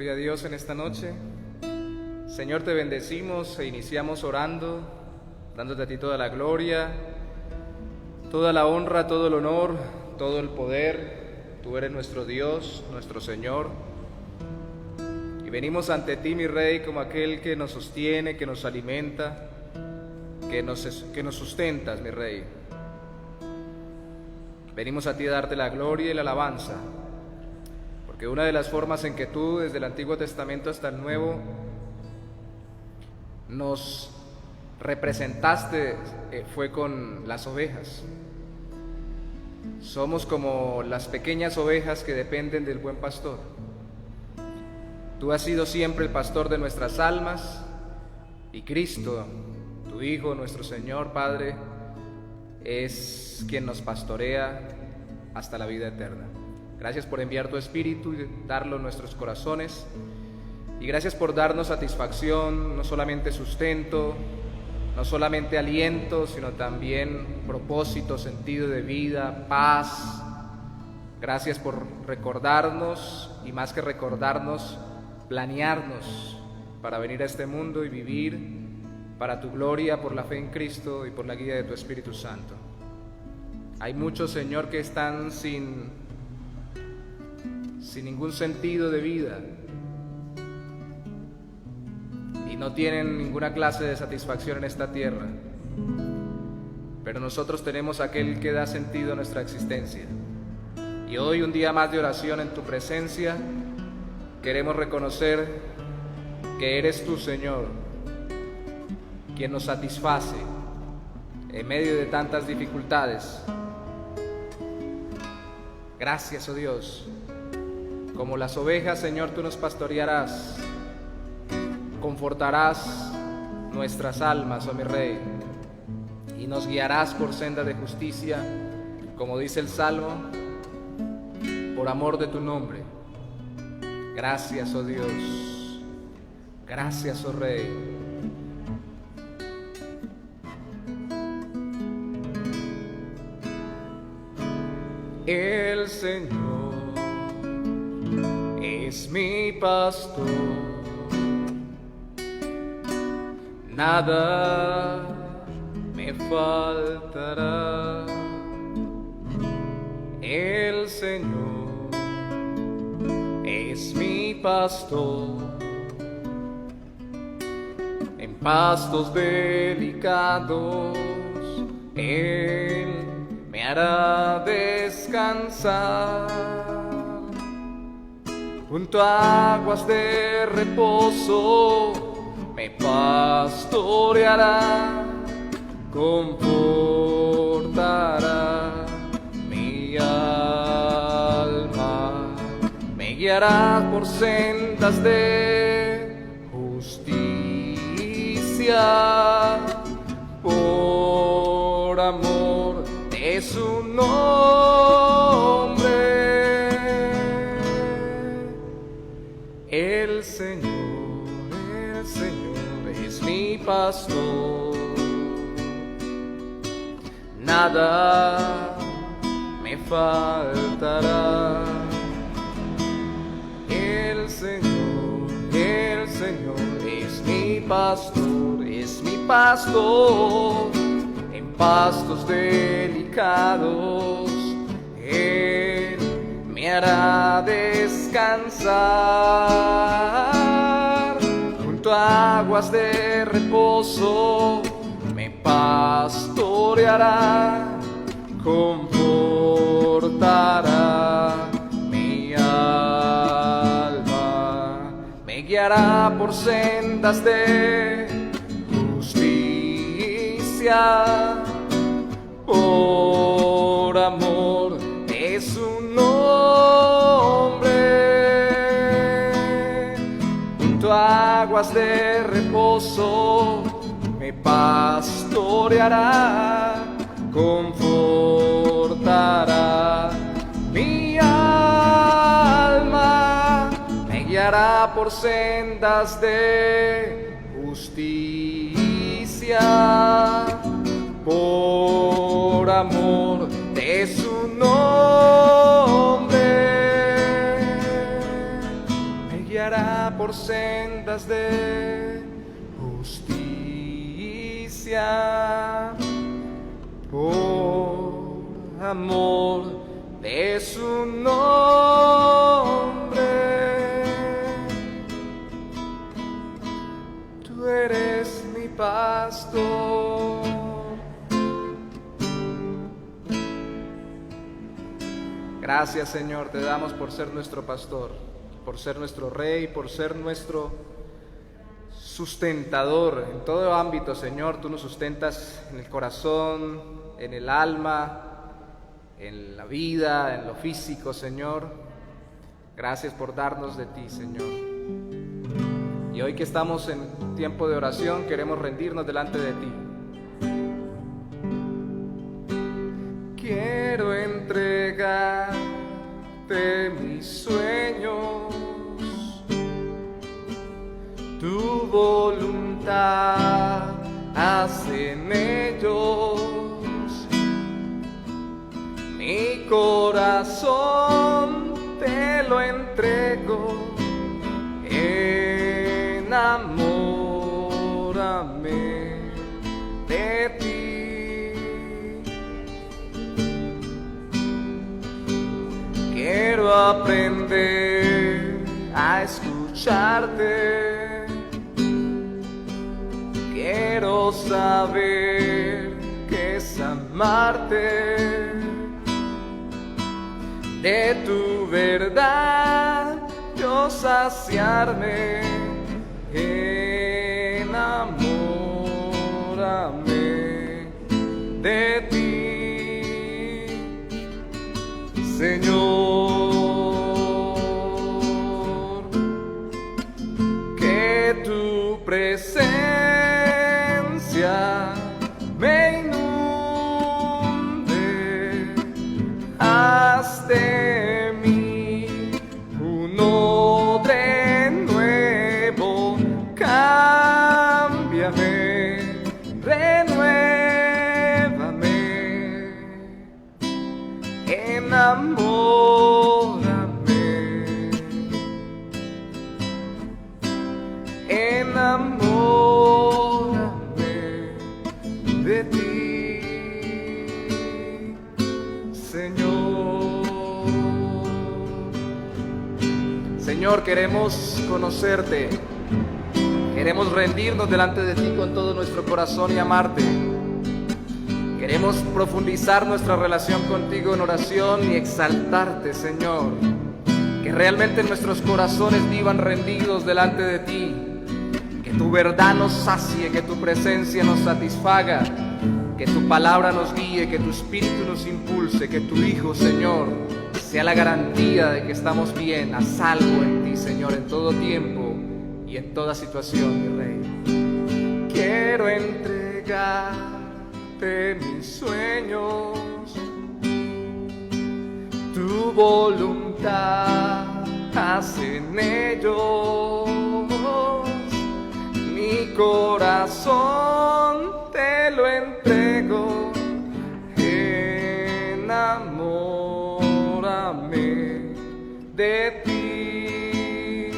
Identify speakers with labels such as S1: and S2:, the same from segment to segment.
S1: Gloria a Dios en esta noche. Señor, te bendecimos e iniciamos orando, dándote a ti toda la gloria, toda la honra, todo el honor, todo el poder. Tú eres nuestro Dios, nuestro Señor. Y venimos ante ti, mi Rey, como aquel que nos sostiene, que nos alimenta, que nos sustentas, mi Rey. Venimos a ti a darte la gloria y la alabanza, porque una de las formas en que tú, desde el Antiguo Testamento hasta el Nuevo, nos representaste fue con las ovejas. Somos como las pequeñas ovejas que dependen del buen pastor. Tú has sido siempre el pastor de nuestras almas, y Cristo, tu Hijo, nuestro Señor, Padre, es quien nos pastorea hasta la vida eterna. Gracias por enviar tu Espíritu y darlo en nuestros corazones, y gracias por darnos satisfacción, no solamente sustento, no solamente aliento, sino también propósito, sentido de vida, paz. Gracias por recordarnos, y más que recordarnos, planearnos para venir a este mundo y vivir para tu gloria, por la fe en Cristo y por la guía de tu Espíritu Santo. Hay muchos, Señor, que están sin ningún sentido de vida y no tienen ninguna clase de satisfacción en esta tierra, pero nosotros tenemos aquel que da sentido a nuestra existencia. Y hoy, un día más de oración en tu presencia, queremos reconocer que eres tú, Señor, quien nos satisface en medio de tantas dificultades. Gracias, oh Dios. Como las ovejas, Señor, tú nos pastorearás, confortarás nuestras almas, oh mi Rey, y nos guiarás por senda de justicia, como dice el Salmo, por amor de tu nombre. Gracias, oh Dios. Gracias, oh Rey. El Señor es mi pastor, nada me faltará. El Señor es mi pastor, en pastos delicados Él me hará descansar, junto a aguas de reposo me pastoreará, confortará mi alma, me guiará por sendas de justicia, por amor de su nombre. El Señor es mi pastor, nada me faltará. El Señor es mi pastor, en pastos delicados Él me hará descansar, junto a aguas de reposo me pastoreará, confortará mi alma, me guiará por sendas de justicia, por amor de su nombre. Junto a aguas de reposo me pastoreará, confortará mi alma, me guiará por sendas de justicia, por amor de su nombre, me guiará vestimentas de justicia, por amor de su nombre. Tú eres mi pastor. Gracias, Señor, te damos por ser nuestro pastor, por ser nuestro rey, por ser nuestro sustentador en todo ámbito. Señor, tú nos sustentas en el corazón, en el alma, en la vida, en lo físico, Señor. Gracias por darnos de ti, Señor. Y hoy que estamos en tiempo de oración, queremos rendirnos delante de ti. Quiero entregarte mis sueños, tu voluntad haz en ellos. Mi corazón te lo entrego, enamórame de ti. Quiero aprender a escucharte, quiero saber qué es amarte. De tu verdad yo saciarme, enamórame de ti, Señor. Que tu presencia me inunde, haz de mí un odre nuevo, cámbiame, renuévame, enamórame, enamórame de ti, Señor. Señor, queremos conocerte, queremos rendirnos delante de ti con todo nuestro corazón y amarte. Queremos profundizar nuestra relación contigo en oración y exaltarte, Señor. Que realmente nuestros corazones vivan rendidos delante de ti. Que tu verdad nos sacie, que tu presencia nos satisfaga, que tu palabra nos guíe, que tu espíritu nos impulse, que tu Hijo, Señor, sea la garantía de que estamos bien, a salvo en ti, Señor, en todo tiempo y en toda situación, mi Rey. Quiero entregarte mis sueños, tu voluntad haz en ellos. Mi corazón te lo entrego, enamórame de ti,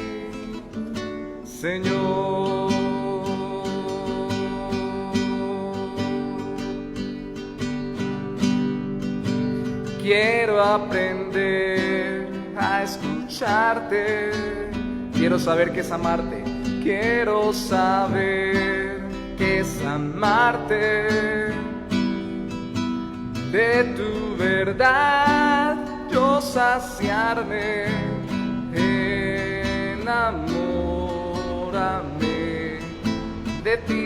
S1: Señor. Quiero aprender a escucharte, quiero saber qué es amarte. Quiero saber qué es amarte. De tu verdad yo saciarme, enamórame de ti,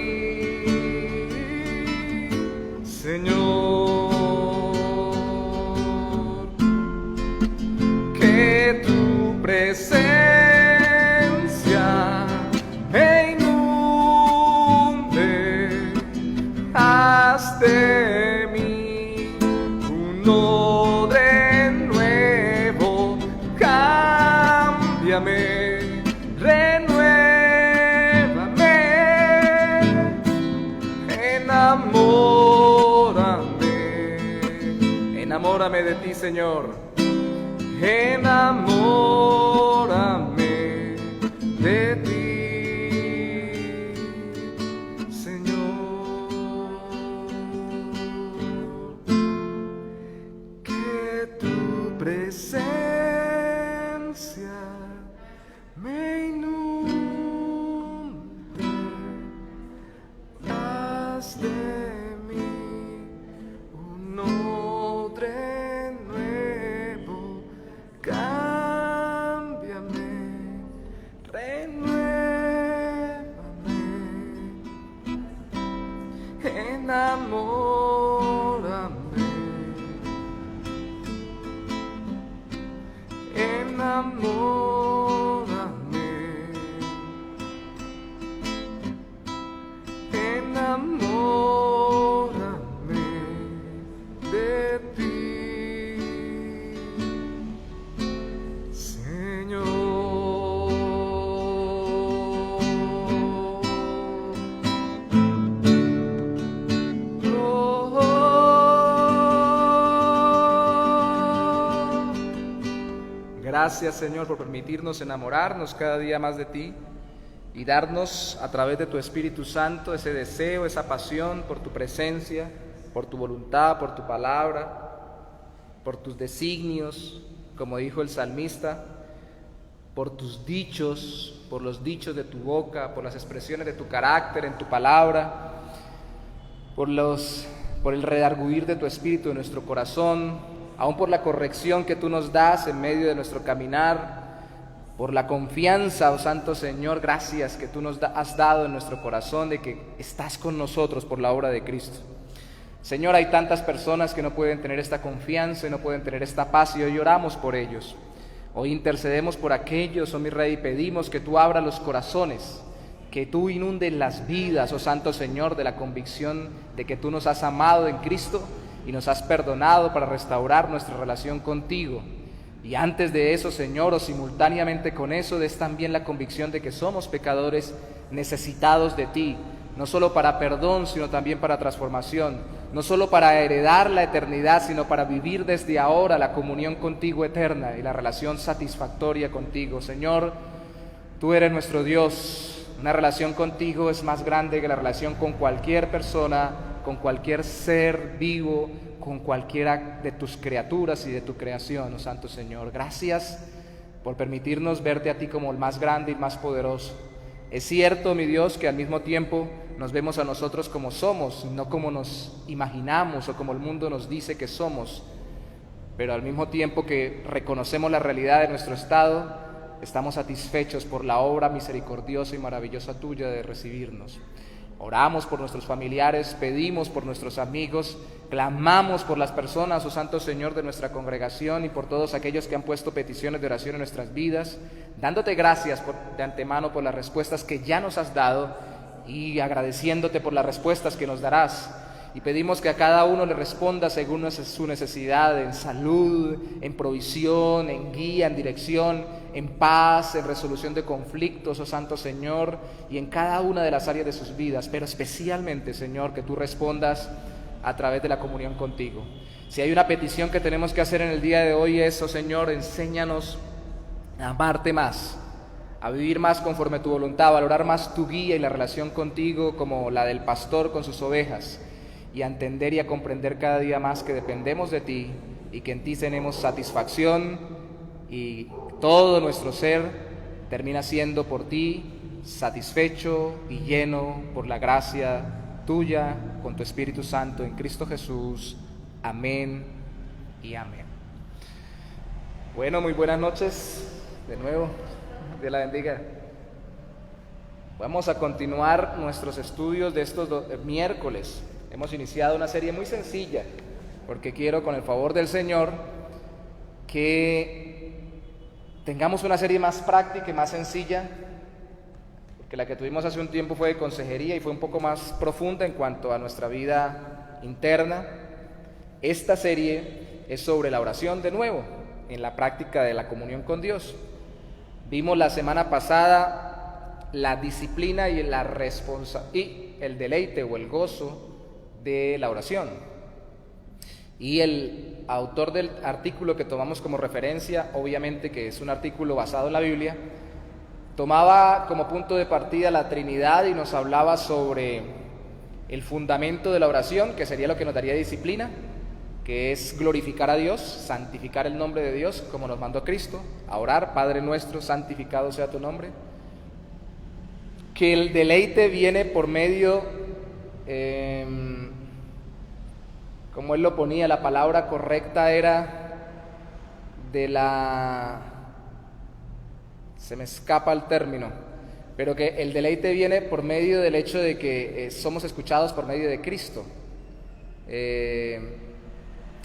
S1: Señor. Que tu presencia me inunde, haz de mí un odre nuevo, cámbiame, renuévame, enamórame, enamórame de ti, Señor, enamórame de ti. enamórame de ti, Señor. Gracias, Señor, por permitirnos enamorarnos cada día más de ti y darnos a través de tu Espíritu Santo ese deseo, esa pasión por tu presencia, por tu voluntad, por tu palabra, por tus designios, como dijo el salmista, por tus dichos, por los dichos de tu boca, por las expresiones de tu carácter en tu palabra, por el redarguir de tu Espíritu en nuestro corazón, aún por la corrección que tú nos das en medio de nuestro caminar, por la confianza, oh Santo Señor, gracias que tú nos has dado en nuestro corazón de que estás con nosotros por la obra de Cristo. Señor, hay tantas personas que no pueden tener esta confianza y no pueden tener esta paz y hoy oramos por ellos. Hoy intercedemos por aquellos, oh mi Rey, y pedimos que tú abras los corazones, que tú inundes las vidas, oh Santo Señor, de la convicción de que tú nos has amado en Cristo y nos has perdonado para restaurar nuestra relación contigo. Y antes de eso, Señor, o simultáneamente con eso, des también la convicción de que somos pecadores necesitados de ti, no solo para perdón, sino también para transformación, no solo para heredar la eternidad, sino para vivir desde ahora la comunión contigo eterna y la relación satisfactoria contigo. Señor, tú eres nuestro Dios. Una relación contigo es más grande que la relación con cualquier persona, con cualquier ser vivo, con cualquiera de tus criaturas y de tu creación, oh Santo Señor. Gracias por permitirnos verte a ti como el más grande y más poderoso. Es cierto, mi Dios, que al mismo tiempo nos vemos a nosotros como somos, no como nos imaginamos o como el mundo nos dice que somos, pero al mismo tiempo que reconocemos la realidad de nuestro estado, estamos satisfechos por la obra misericordiosa y maravillosa tuya de recibirnos. Oramos por nuestros familiares, pedimos por nuestros amigos, clamamos por las personas, oh Santo Señor, de nuestra congregación y por todos aquellos que han puesto peticiones de oración en nuestras vidas, dándote gracias de antemano por las respuestas que ya nos has dado y agradeciéndote por las respuestas que nos darás. Y pedimos que a cada uno le responda según su necesidad, en salud, en provisión, en guía, en dirección, en paz, en resolución de conflictos, oh Santo Señor, y en cada una de las áreas de sus vidas, pero especialmente, Señor, que tú respondas a través de la comunión contigo. Si hay una petición que tenemos que hacer en el día de hoy es, oh Señor, enséñanos a amarte más, a vivir más conforme a tu voluntad, a valorar más tu guía y la relación contigo como la del pastor con sus ovejas, y a entender y a comprender cada día más que dependemos de ti y que en ti tenemos satisfacción y todo nuestro ser termina siendo por ti satisfecho y lleno por la gracia tuya con tu Espíritu Santo en Cristo Jesús. Amén y amén. Bueno, muy buenas noches de nuevo. Dios la bendiga. Vamos a continuar nuestros estudios de estos miércoles. Hemos iniciado una serie muy sencilla, porque quiero, con el favor del Señor, que tengamos una serie más práctica y más sencilla, porque la que tuvimos hace un tiempo fue de consejería y fue un poco más profunda en cuanto a nuestra vida interna. Esta serie es sobre la oración de nuevo, en la práctica de la comunión con Dios. Vimos la semana pasada la disciplina y el deleite o el gozo de la oración. Y el autor del artículo que tomamos como referencia, obviamente que es un artículo basado en la Biblia, tomaba como punto de partida la Trinidad y nos hablaba sobre el fundamento de la oración, que sería lo que nos daría disciplina, que es glorificar a Dios, santificar el nombre de Dios, como nos mandó Cristo, a orar, Padre nuestro, santificado sea tu nombre. Que el deleite viene por medio, como él lo ponía, la palabra correcta era se me escapa el término, pero que el deleite viene por medio del hecho de que somos escuchados por medio de Cristo.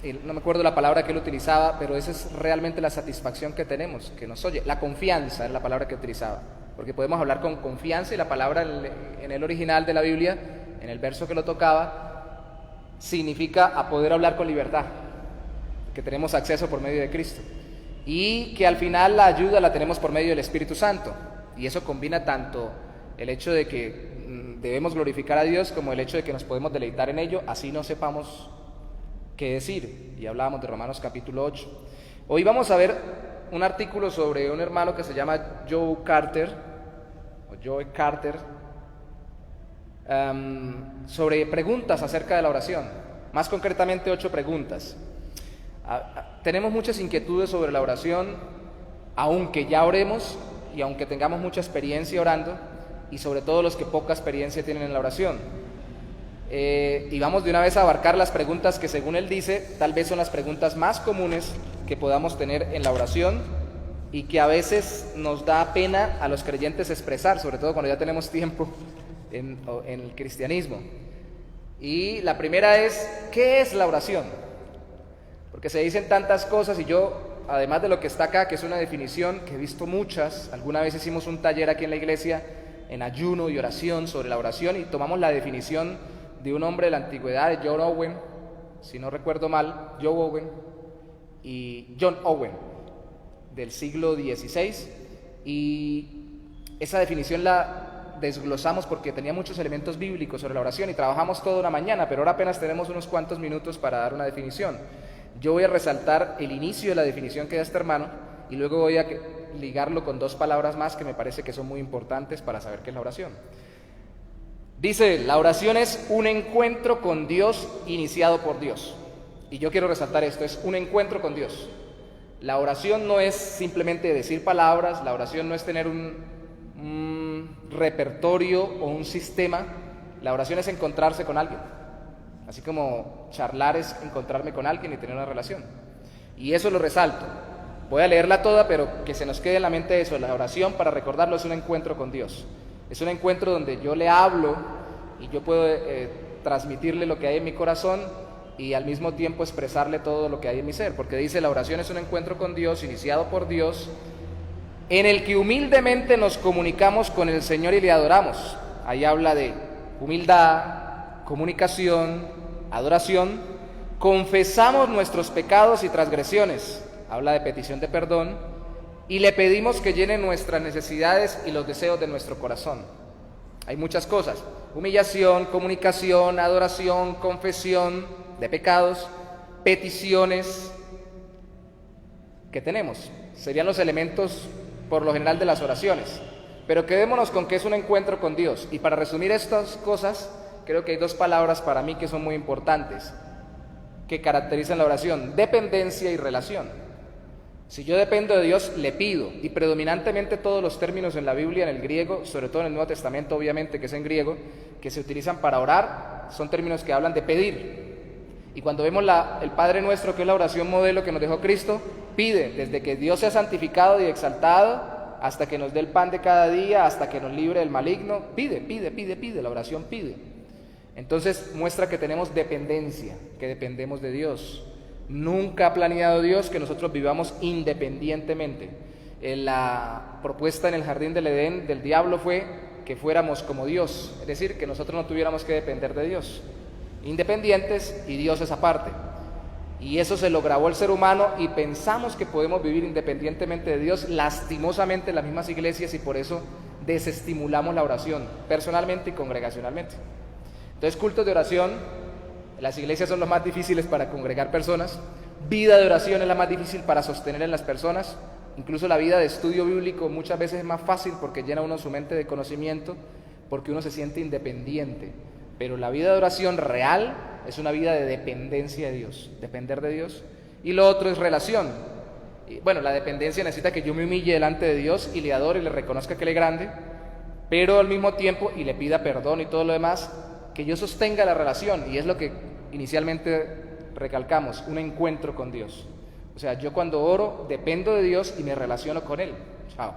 S1: no me acuerdo la palabra que él utilizaba, pero esa es realmente la satisfacción que tenemos, que nos oye. La confianza es la palabra que utilizaba, porque podemos hablar con confianza y la palabra en el original de la Biblia, en el verso que lo tocaba, significa a poder hablar con libertad, que tenemos acceso por medio de Cristo y que al final la ayuda la tenemos por medio del Espíritu Santo, y eso combina tanto el hecho de que debemos glorificar a Dios como el hecho de que nos podemos deleitar en ello, así no sepamos qué decir, y hablábamos de Romanos capítulo 8. Hoy vamos a ver un artículo sobre un hermano que se llama Joe Carter, sobre preguntas acerca de la oración, más concretamente 8 preguntas. Tenemos muchas inquietudes sobre la oración, aunque ya oremos y aunque tengamos mucha experiencia orando, y sobre todo los que poca experiencia tienen en la oración. Y vamos de una vez a abarcar las preguntas que, según él dice, tal vez son las preguntas más comunes que podamos tener en la oración y que a veces nos da pena a los creyentes expresar, sobre todo cuando ya tenemos tiempo en el cristianismo. Y la primera es, ¿qué es la oración? Porque se dicen tantas cosas, y yo, además de lo que está acá, que es una definición que he visto muchas, alguna vez hicimos un taller aquí en la iglesia en ayuno y oración sobre la oración, y tomamos la definición de un hombre de la antigüedad, de John Owen, si no recuerdo mal, John Owen, del siglo XVI, y esa definición la desglosamos porque tenía muchos elementos bíblicos sobre la oración y trabajamos toda una mañana, pero ahora apenas tenemos unos cuantos minutos para dar una definición. Yo voy a resaltar el inicio de la definición que da este hermano y luego voy a ligarlo con 2 palabras más que me parece que son muy importantes para saber qué es la oración. Dice, la oración es un encuentro con Dios iniciado por Dios. Y yo quiero resaltar esto, es un encuentro con Dios. La oración no es simplemente decir palabras, la oración no es tener un repertorio o un sistema, la oración es encontrarse con alguien. Así como charlar es encontrarme con alguien y tener una relación. Y eso lo resalto. Voy a leerla toda, pero que se nos quede en la mente eso, la oración, para recordarlo, es un encuentro con Dios. Es un encuentro donde yo le hablo y yo puedo transmitirle lo que hay en mi corazón y al mismo tiempo expresarle todo lo que hay en mi ser, porque dice, la oración es un encuentro con Dios, iniciado por Dios, en el que humildemente nos comunicamos con el Señor y le adoramos. Ahí habla de humildad, comunicación, adoración. Confesamos nuestros pecados y transgresiones, habla de petición de perdón, y le pedimos que llene nuestras necesidades y los deseos de nuestro corazón. Hay muchas cosas: humillación, comunicación, adoración, confesión de pecados, peticiones que tenemos. Serían los elementos por lo general de las oraciones. Pero quedémonos con que es un encuentro con Dios. Y para resumir estas cosas, creo que hay 2 palabras para mí que son muy importantes, que caracterizan la oración: dependencia y relación. Si yo dependo de Dios, le pido, y predominantemente todos los términos en la Biblia, en el griego, sobre todo en el Nuevo Testamento, obviamente, que es en griego, que se utilizan para orar, son términos que hablan de pedir. Y cuando vemos el Padre Nuestro, que es la oración modelo que nos dejó Cristo, pide, desde que Dios sea santificado y exaltado, hasta que nos dé el pan de cada día, hasta que nos libre del maligno, pide, la oración pide. Entonces muestra que tenemos dependencia, que dependemos de Dios. Nunca ha planeado Dios que nosotros vivamos independientemente. La propuesta en el jardín del Edén del diablo fue que fuéramos como Dios, es decir, que nosotros no tuviéramos que depender de Dios, independientes y Dios es aparte. Y eso se lo grabó el ser humano y pensamos que podemos vivir independientemente de Dios, lastimosamente en las mismas iglesias, y por eso desestimulamos la oración, personalmente y congregacionalmente. Entonces, cultos de oración, las iglesias son los más difíciles para congregar personas, vida de oración es la más difícil para sostener en las personas, incluso la vida de estudio bíblico muchas veces es más fácil porque llena uno su mente de conocimiento, porque uno se siente independiente, pero la vida de oración real es una vida de dependencia de Dios, depender de Dios. Y lo otro es relación. Y bueno, la dependencia necesita que yo me humille delante de Dios y le adore y le reconozca que Él es grande, pero al mismo tiempo, y le pida perdón y todo lo demás, que yo sostenga la relación, y es lo que inicialmente recalcamos, un encuentro con Dios. O sea, yo cuando oro dependo de Dios y me relaciono con Él. Chao.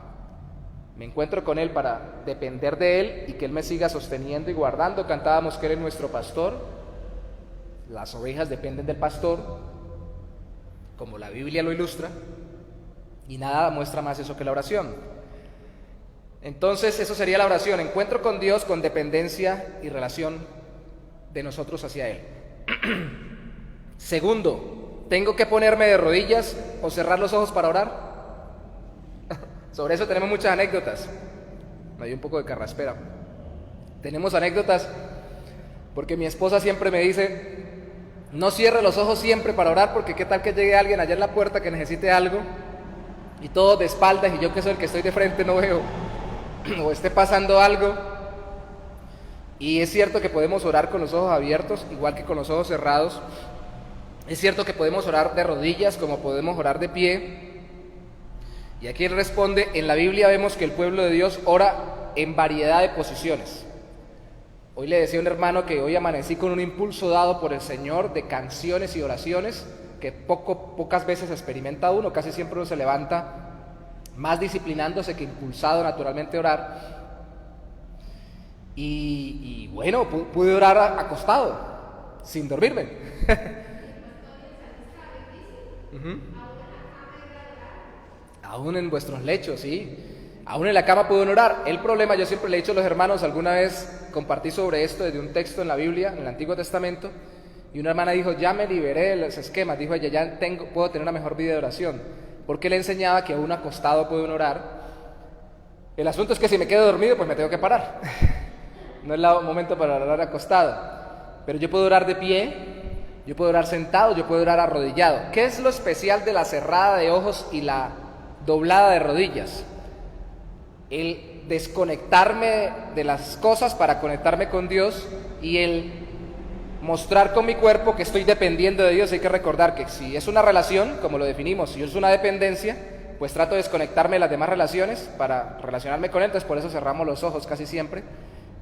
S1: Me encuentro con Él para depender de Él y que Él me siga sosteniendo y guardando. Cantábamos que Él es nuestro pastor, las ovejas dependen del pastor, como la Biblia lo ilustra, y nada muestra más eso que la oración. Entonces, eso sería la oración, encuentro con Dios con dependencia y relación de nosotros hacia Él. Segundo, ¿tengo que ponerme de rodillas o cerrar los ojos para orar? Sobre eso tenemos muchas anécdotas. Me dio un poco de carraspera. Tenemos anécdotas porque mi esposa siempre me dice: no cierre los ojos siempre para orar, porque qué tal que llegue alguien allá en la puerta que necesite algo y todo de espaldas y yo, que soy el que estoy de frente, no veo, o esté pasando algo. Y es cierto que podemos orar con los ojos abiertos igual que con los ojos cerrados. Es cierto que podemos orar de rodillas como podemos orar de pie. Y aquí él responde: en la Biblia vemos que el pueblo de Dios ora en variedad de posiciones. Hoy le decía a un hermano que hoy amanecí con un impulso dado por el Señor de canciones y oraciones que pocas veces experimenta uno. Casi siempre uno se levanta más disciplinándose que impulsado naturalmente a orar. Y bueno, pude orar acostado, sin dormirme. Aún en vuestros lechos, sí. Aún en la cama pueden orar. El problema, yo siempre le he dicho a los hermanos, alguna vez compartí sobre esto desde un texto en la Biblia, en el Antiguo Testamento, y una hermana dijo: ya me liberé de los esquemas, dijo ella, ya puedo tener una mejor vida de oración, porque le enseñaba que aún acostado pueden orar. El asunto es que si me quedo dormido, pues me tengo que parar. No es el momento para orar acostado, pero yo puedo orar de pie, yo puedo orar sentado, yo puedo orar arrodillado. ¿Qué es lo especial de la cerrada de ojos y la doblada de rodillas? El desconectarme de las cosas para conectarme con Dios y el mostrar con mi cuerpo que estoy dependiendo de Dios. Hay que recordar que si es una relación, como lo definimos, si es una dependencia, pues trato de desconectarme de las demás relaciones para relacionarme con Él. Entonces por eso cerramos los ojos casi siempre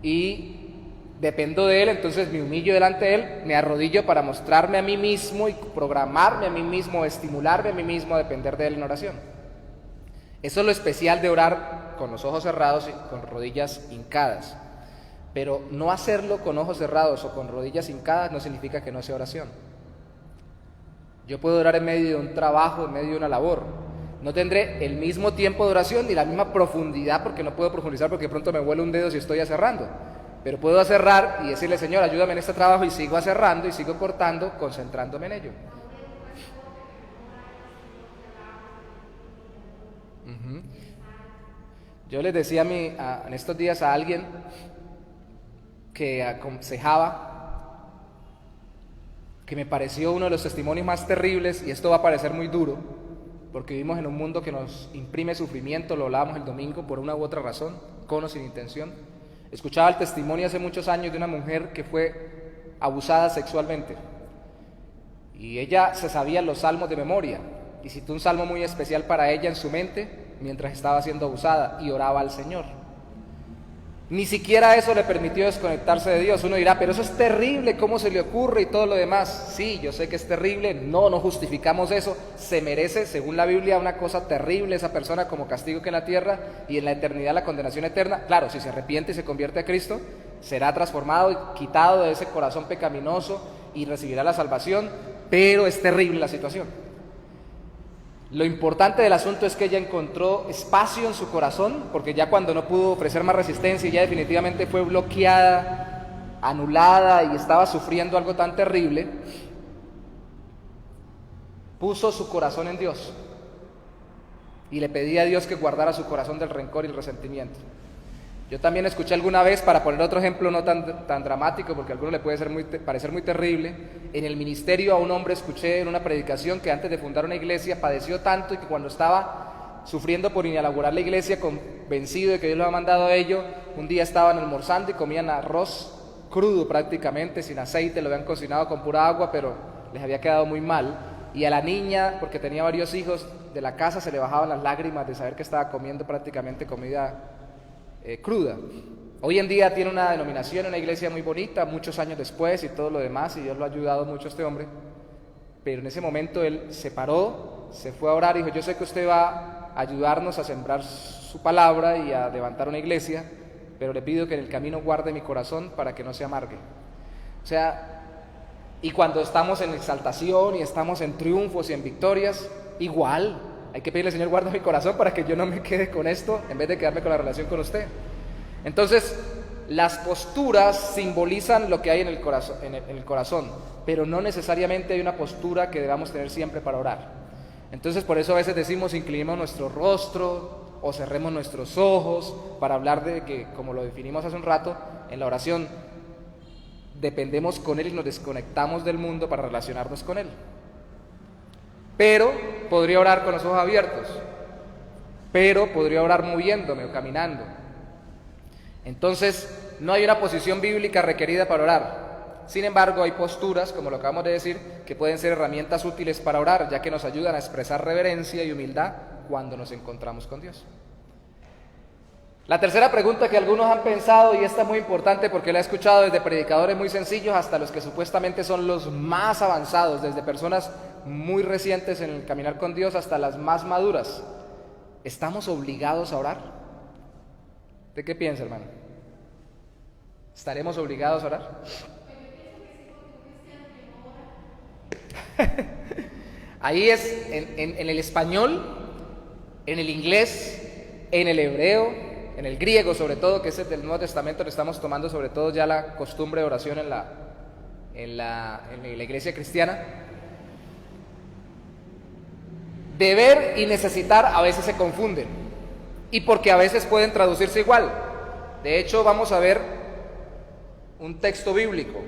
S1: y dependo de Él. Entonces me humillo delante de Él, me arrodillo para mostrarme a mí mismo y programarme a mí mismo, estimularme a mí mismo a depender de Él en oración. Eso es lo especial de orar con los ojos cerrados y con rodillas hincadas. Pero no hacerlo con ojos cerrados o con rodillas hincadas no significa que no sea oración. Yo puedo orar en medio de un trabajo, en medio de una labor. No tendré el mismo tiempo de oración ni la misma profundidad, porque no puedo profundizar porque de pronto me huele un dedo si estoy acerrando. Pero puedo acerrar y decirle: Señor, ayúdame en este trabajo, y sigo acerrando y sigo cortando, concentrándome en ello. Yo les decía en estos días a alguien que aconsejaba, que me pareció uno de los testimonios más terribles, y esto va a parecer muy duro, porque vivimos en un mundo que nos imprime sufrimiento. Lo hablábamos el domingo por una u otra razón, con o sin intención. Escuchaba el testimonio hace muchos años de una mujer que fue abusada sexualmente, y ella se sabía los salmos de memoria, y citó un salmo muy especial para ella en su mente mientras estaba siendo abusada, y oraba al Señor. Ni siquiera eso le permitió desconectarse de Dios. Uno dirá: pero eso es terrible, ¿cómo se le ocurre? Y todo lo demás. Sí, yo sé que es terrible, no justificamos eso. Se merece, según la Biblia, una cosa terrible esa persona como castigo que en la tierra, y en la eternidad la condenación eterna. Claro, si se arrepiente y se convierte a Cristo, será transformado y quitado de ese corazón pecaminoso y recibirá la salvación, pero es terrible la situación. Lo importante del asunto es que ella encontró espacio en su corazón, porque ya cuando no pudo ofrecer más resistencia y ya definitivamente fue bloqueada, anulada, y estaba sufriendo algo tan terrible, puso su corazón en Dios y le pedía a Dios que guardara su corazón del rencor y el resentimiento. Yo también escuché alguna vez, para poner otro ejemplo no tan dramático, porque a alguno le puede parecer muy terrible, en el ministerio a un hombre escuché en una predicación que antes de fundar una iglesia padeció tanto, y que cuando estaba sufriendo por inaugurar la iglesia, convencido de que Dios lo había mandado a ello, un día estaban almorzando y comían arroz crudo prácticamente, sin aceite, lo habían cocinado con pura agua, pero les había quedado muy mal, y a la niña, porque tenía varios hijos, de la casa se le bajaban las lágrimas de saber que estaba comiendo prácticamente comida cruda. Hoy en día tiene una denominación, una iglesia muy bonita, muchos años después y todo lo demás, y Dios lo ha ayudado mucho a este hombre. Pero en ese momento él se paró, se fue a orar y dijo: yo sé que usted va a ayudarnos a sembrar su palabra y a levantar una iglesia, pero le pido que en el camino guarde mi corazón para que no se amargue. O sea, Y cuando estamos en exaltación y estamos en triunfos y en victorias, igual, hay que pedirle, Señor, guarda mi corazón para que yo no me quede con esto en vez de quedarme con la relación con usted. Entonces, las posturas simbolizan lo que hay en el corazón, pero no necesariamente hay una postura que debamos tener siempre para orar. Entonces, por eso a veces decimos, inclinemos nuestro rostro o cerremos nuestros ojos, para hablar de que, como lo definimos hace un rato, en la oración dependemos con Él y nos desconectamos del mundo para relacionarnos con Él. Pero podría orar con los ojos abiertos, pero podría orar moviéndome o caminando. Entonces, no hay una posición bíblica requerida para orar. Sin embargo, hay posturas, como lo acabamos de decir, que pueden ser herramientas útiles para orar, ya que nos ayudan a expresar reverencia y humildad cuando nos encontramos con Dios. La tercera pregunta que algunos han pensado, y esta es muy importante porque la he escuchado desde predicadores muy sencillos hasta los que supuestamente son los más avanzados, desde personas muy recientes en el caminar con Dios hasta las más maduras: ¿estamos obligados a orar? ¿De qué piensa, hermano? ¿Estaremos obligados a orar? Ahí es en el español, en el inglés, en el hebreo, en el griego sobre todo, que es el del Nuevo Testamento, le estamos tomando sobre todo ya la costumbre de oración en la iglesia cristiana. Deber y necesitar a veces se confunden, y porque a veces pueden traducirse igual. De hecho, vamos a ver un texto bíblico.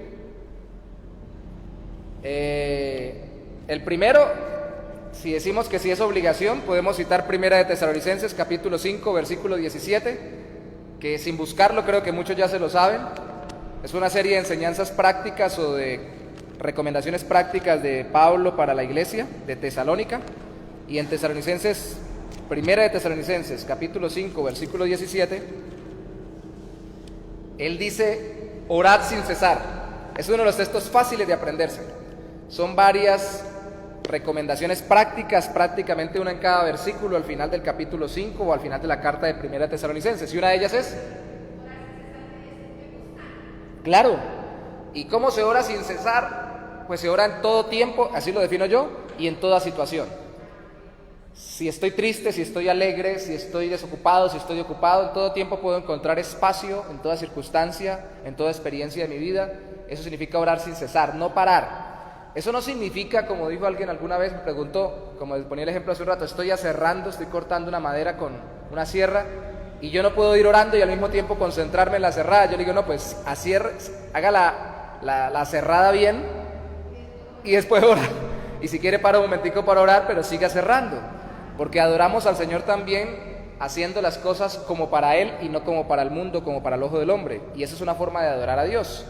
S1: El primero, si decimos que sí es obligación, podemos citar Primera de Tesalonicenses, capítulo 5, versículo 17, que sin buscarlo creo que muchos ya se lo saben. Es una serie de enseñanzas prácticas o de recomendaciones prácticas de Pablo para la iglesia de Tesalónica. Y en Tesalonicenses, Primera de Tesalonicenses, capítulo 5, versículo 17, él dice: orad sin cesar. Es uno de los textos fáciles de aprenderse. Son varias recomendaciones prácticas, prácticamente una en cada versículo, al final del capítulo 5 o al final de la carta de Primera de Tesalonicenses. Y una de ellas es: claro. ¿Y cómo se ora sin cesar? Pues se ora en todo tiempo, así lo defino yo, y en toda situación. Si estoy triste, si estoy alegre, si estoy desocupado, si estoy ocupado, en todo tiempo puedo encontrar espacio, en toda circunstancia, en toda experiencia de mi vida. Eso significa orar sin cesar, no parar. Eso no significa, como dijo alguien alguna vez, me preguntó, como ponía el ejemplo hace un rato, estoy aserrando, estoy cortando una madera con una sierra y yo no puedo ir orando y al mismo tiempo concentrarme en la serrada. Yo le digo, no, pues haga la cerrada bien y después orar. Y si quiere para un momentico para orar, pero siga cerrando. Porque adoramos al Señor también haciendo las cosas como para Él y no como para el mundo, como para el ojo del hombre. Y esa es una forma de adorar a Dios.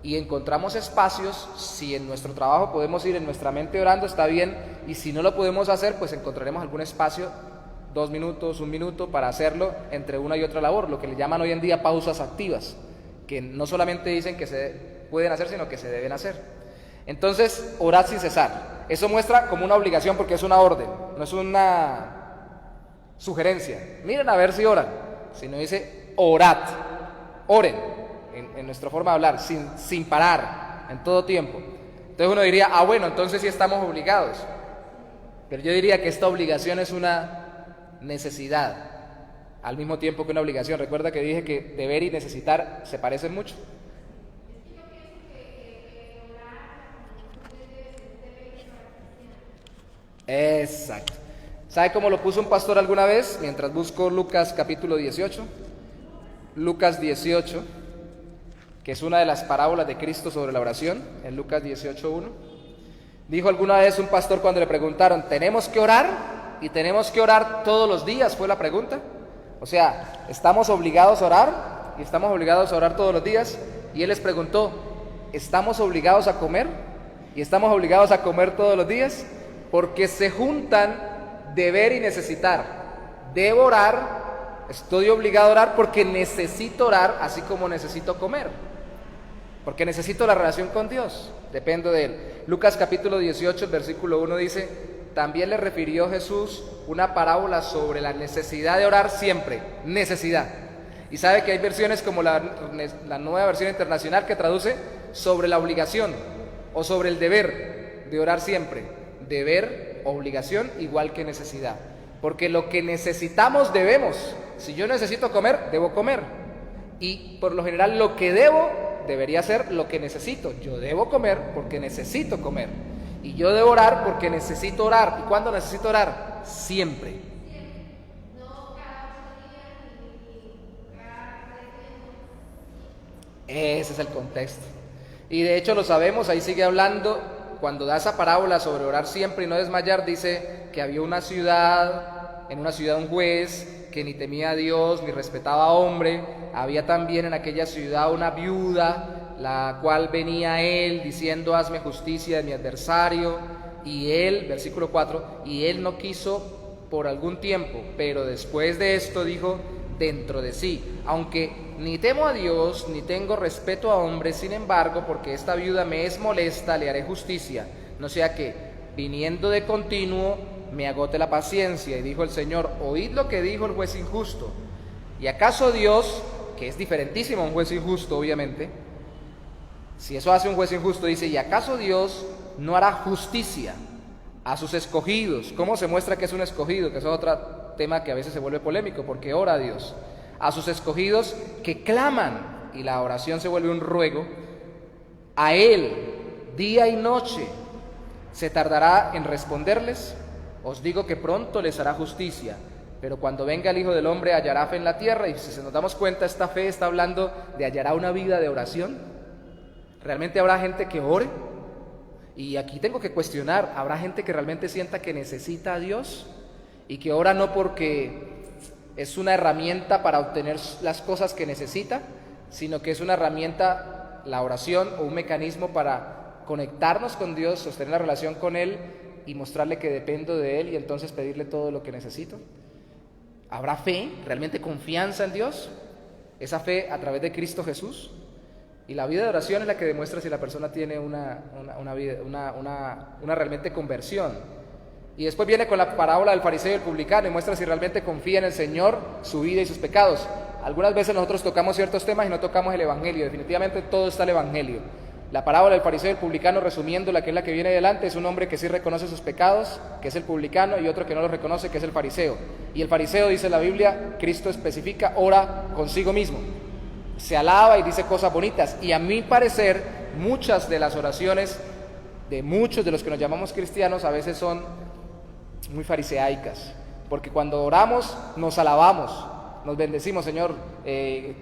S1: Y encontramos espacios, si en nuestro trabajo podemos ir en nuestra mente orando, está bien. Y si no lo podemos hacer, pues encontraremos algún espacio, 2 minutos, 1 minuto, para hacerlo entre una y otra labor. Lo que le llaman hoy en día pausas activas, que no solamente dicen que se pueden hacer, sino que se deben hacer. Entonces, orad sin cesar. Eso muestra como una obligación porque es una orden, no es una sugerencia. Miren a ver si oran, sino dice orad, oren, en nuestra forma de hablar, sin parar, en todo tiempo. Entonces uno diría, bueno, entonces sí estamos obligados. Pero yo diría que esta obligación es una necesidad, al mismo tiempo que una obligación. Recuerda que dije que deber y necesitar se parecen mucho. Exacto. ¿Sabe cómo lo puso un pastor alguna vez? Mientras busco Lucas capítulo 18. Lucas 18, que es una de las parábolas de Cristo sobre la oración, en Lucas 18:1. Dijo alguna vez un pastor cuando le preguntaron, ¿tenemos que orar? ¿Y tenemos que orar todos los días? Fue la pregunta. O sea, ¿estamos obligados a orar? ¿Y estamos obligados a orar todos los días? Y él les preguntó, ¿estamos obligados a comer? ¿Y estamos obligados a comer todos los días? Porque se juntan deber y necesitar. Debo orar, estoy obligado a orar porque necesito orar, así como necesito comer. Porque necesito la relación con Dios, dependo de Él. Lucas capítulo 18, versículo 1 dice, también le refirió Jesús una parábola sobre la necesidad de orar siempre, necesidad. Y sabe que hay versiones como la Nueva Versión Internacional que traduce sobre la obligación. o sobre el deber de orar siempre. Deber, obligación, igual que necesidad. Porque lo que necesitamos debemos. Si yo necesito comer, debo comer. Y por lo general lo que debo debería ser lo que necesito. Yo debo comer porque necesito comer. Y yo debo orar porque necesito orar. ¿Y cuándo necesito orar? Siempre. Ese es el contexto. Y de hecho lo sabemos, ahí sigue hablando, cuando da esa parábola sobre orar siempre y no desmayar, dice que había una ciudad, en una ciudad un juez que ni temía a Dios, ni respetaba a hombre. Había también en aquella ciudad una viuda, la cual venía a él diciendo: hazme justicia de mi adversario. Y él, versículo 4, y él no quiso por algún tiempo, pero después de esto dijo dentro de sí: aunque ni temo a Dios, ni tengo respeto a hombres, sin embargo, porque esta viuda me es molesta, le haré justicia, no sea que, viniendo de continuo, me agote la paciencia. Y dijo el Señor: oíd lo que dijo el juez injusto. ¿Y acaso Dios, que es diferentísimo a un juez injusto, obviamente, si eso hace un juez injusto, dice: ¿y acaso Dios no hará justicia a sus escogidos? ¿Cómo se muestra que es un escogido? Que eso es otro tema que a veces se vuelve polémico, porque ora a Dios. A sus escogidos que claman, y la oración se vuelve un ruego, a Él día y noche. ¿Se tardará en responderles? Os digo que pronto les hará justicia. Pero cuando venga el Hijo del Hombre, hallará fe en la tierra. Y si nos damos cuenta, esta fe está hablando de hallará una vida de oración. ¿Realmente habrá gente que ore? Y aquí tengo que cuestionar: ¿habrá gente que realmente sienta que necesita a Dios? Y que ora no porque es una herramienta para obtener las cosas que necesita, sino que es una herramienta, la oración, o un mecanismo para conectarnos con Dios, sostener la relación con Él y mostrarle que dependo de Él y entonces pedirle todo lo que necesito. ¿Habrá fe, realmente confianza en Dios? Esa fe a través de Cristo Jesús. Y la vida de oración es la que demuestra si la persona tiene una realmente conversión. Y después viene con la parábola del fariseo y el publicano y muestra si realmente confía en el Señor, su vida y sus pecados. Algunas veces nosotros tocamos ciertos temas y no tocamos el Evangelio. Definitivamente todo está el Evangelio. La parábola del fariseo y el publicano, resumiendo, la que es la que viene adelante, es un hombre que sí reconoce sus pecados, que es el publicano, y otro que no los reconoce, que es el fariseo. Y el fariseo, dice la Biblia, Cristo especifica, ora consigo mismo. Se alaba y dice cosas bonitas. Y a mi parecer, muchas de las oraciones de muchos de los que nos llamamos cristianos a veces son muy fariseaicas, porque cuando oramos nos alabamos, nos bendecimos: Señor,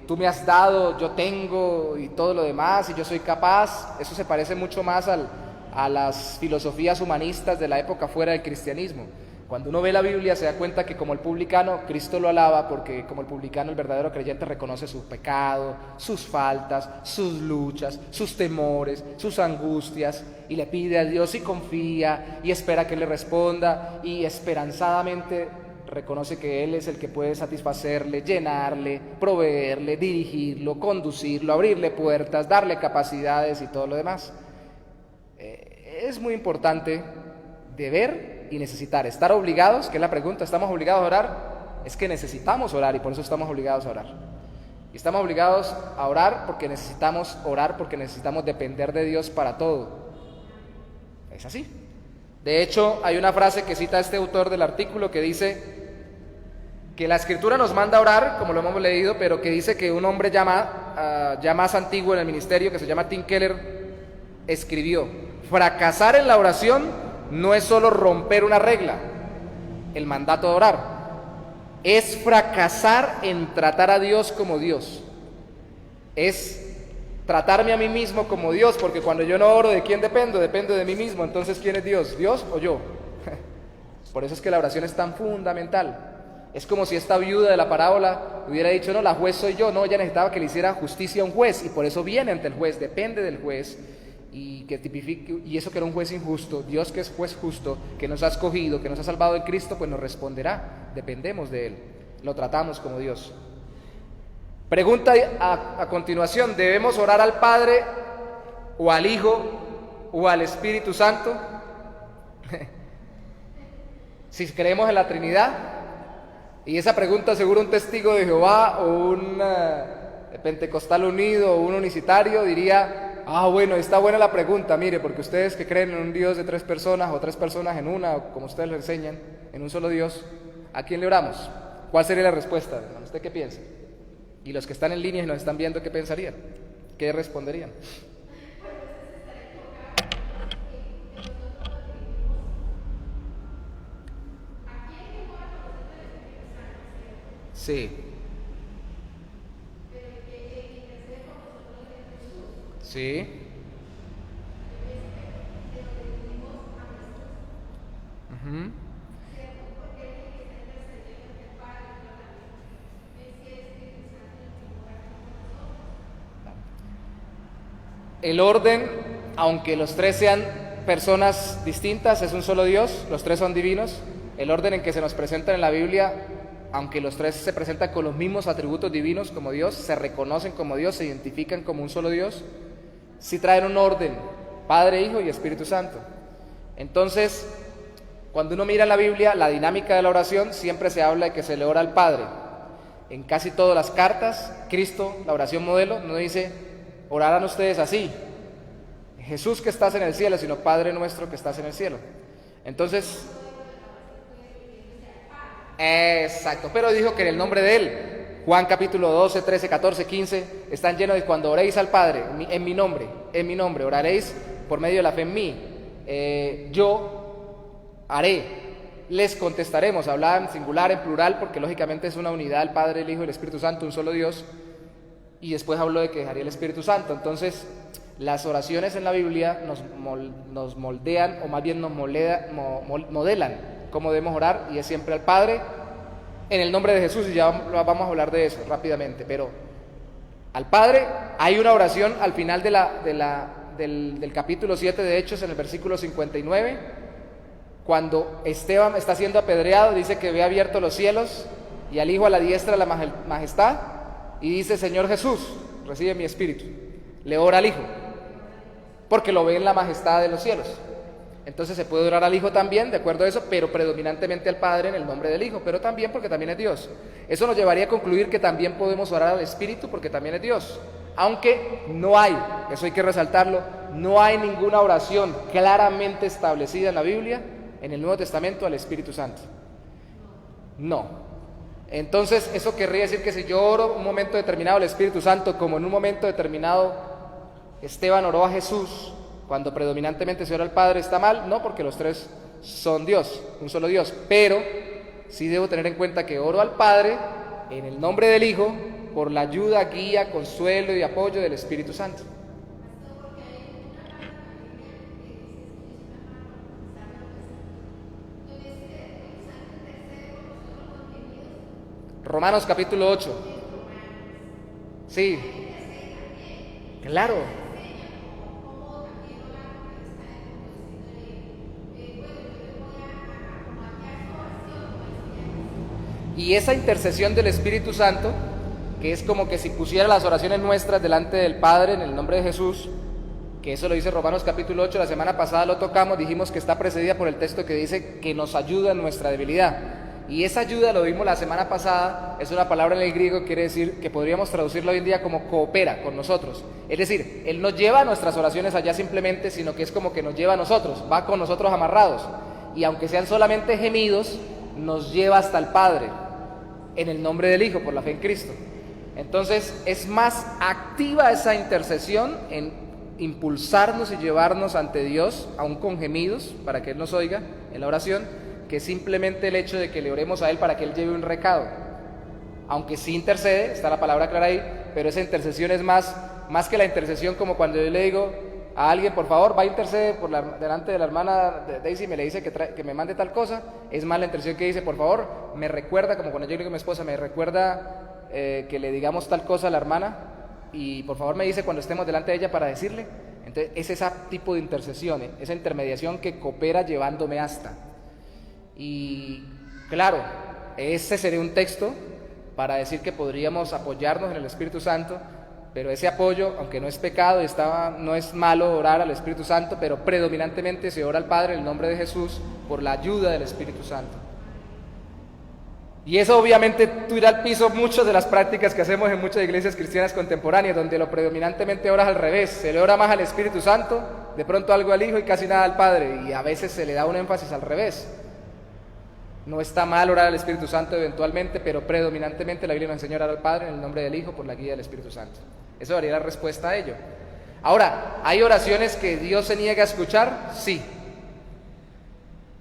S1: tú me has dado, yo tengo y todo lo demás, y yo soy capaz. Eso se parece mucho más a las filosofías humanistas de la época fuera del cristianismo. Cuando uno ve la Biblia se da cuenta que como el publicano, Cristo lo alaba, porque como el publicano, el verdadero creyente reconoce su pecado, sus faltas, sus luchas, sus temores, sus angustias, y le pide a Dios y confía y espera que Él le responda, y esperanzadamente reconoce que Él es el que puede satisfacerle, llenarle, proveerle, dirigirlo, conducirlo, abrirle puertas, darle capacidades y todo lo demás. Es muy importante deber y necesitar, estar obligados, que es la pregunta: ¿estamos obligados a orar? Es que necesitamos orar y por eso estamos obligados a orar. Y estamos obligados a orar porque necesitamos orar, porque necesitamos depender de Dios para todo. Es así. De hecho, hay una frase que cita este autor del artículo que dice que la Escritura nos manda a orar, como lo hemos leído, pero que dice que un hombre ya más antiguo en el ministerio, que se llama Tim Keller, escribió: fracasar en la oración no es solo romper una regla, el mandato de orar, es fracasar en tratar a Dios como Dios, es tratarme a mí mismo como Dios, porque cuando yo no oro, ¿de quién dependo? Dependo de mí mismo. Entonces, ¿quién es Dios? ¿Dios o yo? Por eso es que la oración es tan fundamental. Es como si esta viuda de la parábola hubiera dicho: no, la juez soy yo. No, ella necesitaba que le hiciera justicia a un juez, y por eso viene ante el juez, depende del juez, y que tipifique, y eso que era un juez injusto, Dios, que es juez justo, que nos ha escogido, que nos ha salvado en Cristo, pues nos responderá. Dependemos de Él, lo tratamos como Dios. Pregunta a continuación: ¿debemos orar al Padre o al Hijo o al Espíritu Santo? Si creemos en la Trinidad. Y esa pregunta seguro un testigo de Jehová o un pentecostal unido o un unicitario diría: Bueno, está buena la pregunta, mire, porque ustedes que creen en un Dios de 3 personas o 3 personas en una, o como ustedes lo enseñan, en un solo Dios, ¿a quién le oramos? ¿Cuál sería la respuesta, hermano? ¿Usted qué piensa? Y los que están en línea y nos están viendo, ¿qué pensarían? ¿Qué responderían? Sí. Sí. Ujú. El orden, aunque los 3 sean personas distintas, es un solo Dios, los 3 son divinos. El orden en que se nos presentan en la Biblia, aunque los 3 se presentan con los mismos atributos divinos como Dios, se reconocen como Dios, se identifican como un solo Dios, sí traen un orden, Padre, Hijo y Espíritu Santo. Entonces, cuando uno mira la Biblia, la dinámica de la oración, siempre se habla de que se le ora al Padre. En casi todas las cartas, Cristo, la oración modelo, no dice, orarán ustedes así, Jesús que estás en el cielo, sino Padre nuestro que estás en el cielo. Entonces, exacto, pero dijo que en el nombre de Él, Juan capítulo 12, 13, 14, 15, están llenos de cuando oréis al Padre, en mi nombre, oraréis por medio de la fe en mí, yo haré, les contestaremos. Hablaba en singular, en plural, porque lógicamente es una unidad, el Padre, el Hijo y el Espíritu Santo, un solo Dios, y después habló de que dejaría el Espíritu Santo. Entonces, las oraciones en la Biblia nos moldean, o más bien nos modelan cómo debemos orar, y es siempre al Padre, en el nombre de Jesús, y ya vamos a hablar de eso rápidamente, pero al Padre. Hay una oración al final del capítulo 7 de Hechos, en el versículo 59, cuando Esteban está siendo apedreado, dice que ve abiertos los cielos, y al Hijo a la diestra de la majestad, y dice, Señor Jesús, recibe mi espíritu. Le ora al Hijo, porque lo ve en la majestad de los cielos. Entonces se puede orar al Hijo también, de acuerdo a eso, pero predominantemente al Padre en el nombre del Hijo, pero también porque también es Dios. Eso nos llevaría a concluir que también podemos orar al Espíritu porque también es Dios. Aunque no hay, eso hay que resaltarlo, no hay ninguna oración claramente establecida en la Biblia, en el Nuevo Testamento, al Espíritu Santo. No. Entonces, eso querría decir que si yo oro un momento determinado al Espíritu Santo, como en un momento determinado Esteban oró a Jesús, cuando predominantemente se ora al Padre, ¿está mal? No, porque los 3 son Dios, un solo Dios. Pero sí debo tener en cuenta que oro al Padre en el nombre del Hijo, por la ayuda, guía, consuelo y apoyo del Espíritu Santo. Romanos capítulo 8. Sí, claro. Y esa intercesión del Espíritu Santo, que es como que si pusiera las oraciones nuestras delante del Padre en el nombre de Jesús, que eso lo dice Romanos capítulo 8, la semana pasada lo tocamos, dijimos que está precedida por el texto que dice que nos ayuda en nuestra debilidad. Y esa ayuda, lo vimos la semana pasada, es una palabra en el griego que quiere decir, que podríamos traducirlo hoy en día como coopera con nosotros. Es decir, Él no lleva nuestras oraciones allá simplemente, sino que es como que nos lleva a nosotros, va con nosotros amarrados. Y aunque sean solamente gemidos, nos lleva hasta el Padre, en el nombre del Hijo, por la fe en Cristo. Entonces, es más activa esa intercesión en impulsarnos y llevarnos ante Dios, aún con gemidos, para que Él nos oiga en la oración, que simplemente el hecho de que le oremos a Él para que Él lleve un recado. Aunque sí intercede, está la palabra clara ahí, pero esa intercesión es más que la intercesión como cuando yo le digo a alguien, por favor, va a interceder delante de la hermana Daisy, me le dice que me mande tal cosa. Es más la intercesión que dice, por favor, me recuerda, como cuando yo le digo a mi esposa, me recuerda que le digamos tal cosa a la hermana, y por favor me dice cuando estemos delante de ella para decirle. Entonces es ese tipo de intercesión, esa intermediación que coopera llevándome hasta. Y claro, ese sería un texto para decir que podríamos apoyarnos en el Espíritu Santo, pero ese apoyo, aunque no es pecado, no es malo orar al Espíritu Santo, pero predominantemente se ora al Padre en el nombre de Jesús por la ayuda del Espíritu Santo. Y eso obviamente tira al piso muchas de las prácticas que hacemos en muchas iglesias cristianas contemporáneas, donde lo predominantemente ora es al revés, se le ora más al Espíritu Santo, de pronto algo al Hijo y casi nada al Padre, y a veces se le da un énfasis al revés. No está mal orar al Espíritu Santo eventualmente, pero predominantemente la Biblia nos enseña a orar al Padre en el nombre del Hijo por la guía del Espíritu Santo. Eso daría la respuesta a ello. Ahora, ¿hay oraciones que Dios se niega a escuchar? Sí.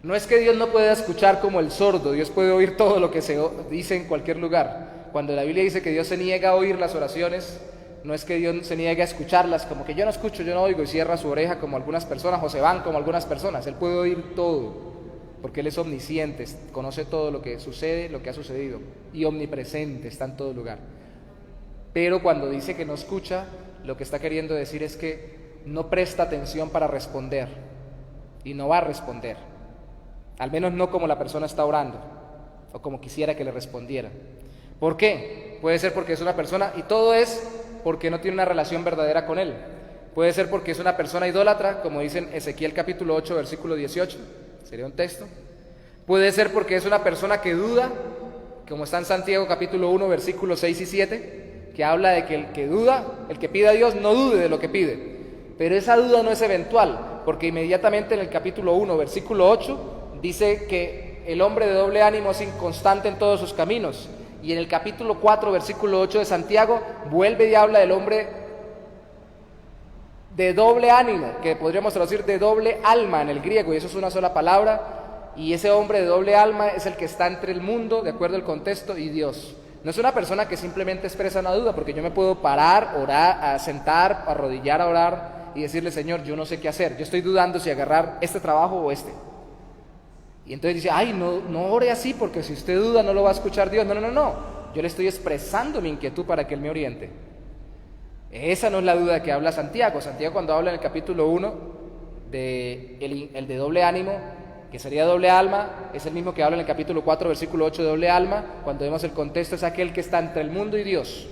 S1: No es que Dios no pueda escuchar como el sordo, Dios puede oír todo lo que se dice en cualquier lugar. Cuando la Biblia dice que Dios se niega a oír las oraciones, no es que Dios se niegue a escucharlas, como que yo no escucho, yo no oigo y cierra su oreja como algunas personas o se van como algunas personas. Él puede oír todo, porque Él es omnisciente, conoce todo lo que sucede, lo que ha sucedido, y omnipresente, está en todo lugar. Pero cuando dice que no escucha, lo que está queriendo decir es que no presta atención para responder, y no va a responder. Al menos no como la persona está orando, o como quisiera que le respondiera. ¿Por qué? Puede ser porque es una persona, y todo es porque no tiene una relación verdadera con Él. Puede ser porque es una persona idólatra, como dice en Ezequiel capítulo 8, versículo 18, sería un texto. Puede ser porque es una persona que duda, como está en Santiago capítulo 1, versículos 6 y 7, que habla de que el que duda, el que pide a Dios, no dude de lo que pide. Pero esa duda no es eventual, porque inmediatamente en el capítulo 1, versículo 8, dice que el hombre de doble ánimo es inconstante en todos sus caminos. Y en el capítulo 4, versículo 8 de Santiago, vuelve y habla del hombre de doble ánimo, que podríamos traducir de doble alma en el griego, y eso es una sola palabra. Y ese hombre de doble alma es el que está entre el mundo, de acuerdo al contexto, y Dios. No es una persona que simplemente expresa una duda, porque yo me puedo parar, orar, a sentar, arrodillar a orar y decirle: Señor, yo no sé qué hacer, yo estoy dudando si agarrar este trabajo o este. Y entonces dice: ay, no ore así, porque si usted duda no lo va a escuchar Dios. No, yo le estoy expresando mi inquietud para que Él me oriente. Esa no es la duda de que habla Santiago. Santiago, cuando habla en el capítulo 1 de el de doble ánimo, que sería doble alma, es el mismo que habla en el capítulo 4, versículo 8, de doble alma. Cuando vemos el contexto, es aquel que está entre el mundo y Dios,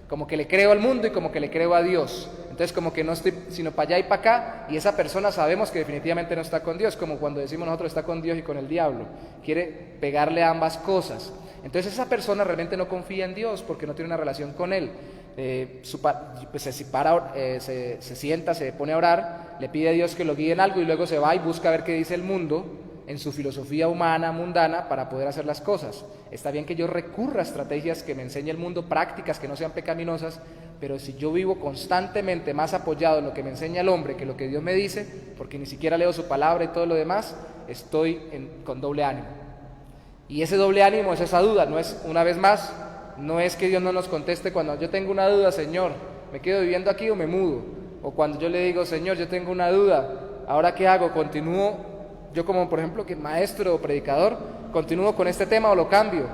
S1: como que le creo al mundo y como que le creo a Dios. Entonces como que no estoy sino para allá y para acá, y esa persona sabemos que definitivamente no está con Dios, como cuando decimos nosotros está con Dios y con el diablo, quiere pegarle a ambas cosas. Entonces esa persona realmente no confía en Dios porque no tiene una relación con Él. Pues se sienta, se pone a orar, le pide a Dios que lo guíe en algo y luego se va y busca ver qué dice el mundo en su filosofía humana, mundana, para poder hacer las cosas. Está bien que yo recurra a estrategias que me enseñe el mundo, prácticas que no sean pecaminosas, pero si yo vivo constantemente más apoyado en lo que me enseña el hombre que lo que Dios me dice, porque ni siquiera leo su palabra y todo lo demás, estoy con doble ánimo. Y ese doble ánimo es esa duda, no es, una vez más, no es que Dios no nos conteste cuando yo tengo una duda: Señor, ¿me quedo viviendo aquí o me mudo? O cuando yo le digo: Señor, yo tengo una duda, ¿ahora qué hago? ¿Continúo yo como, por ejemplo, que maestro o predicador, continúo con este tema o lo cambio?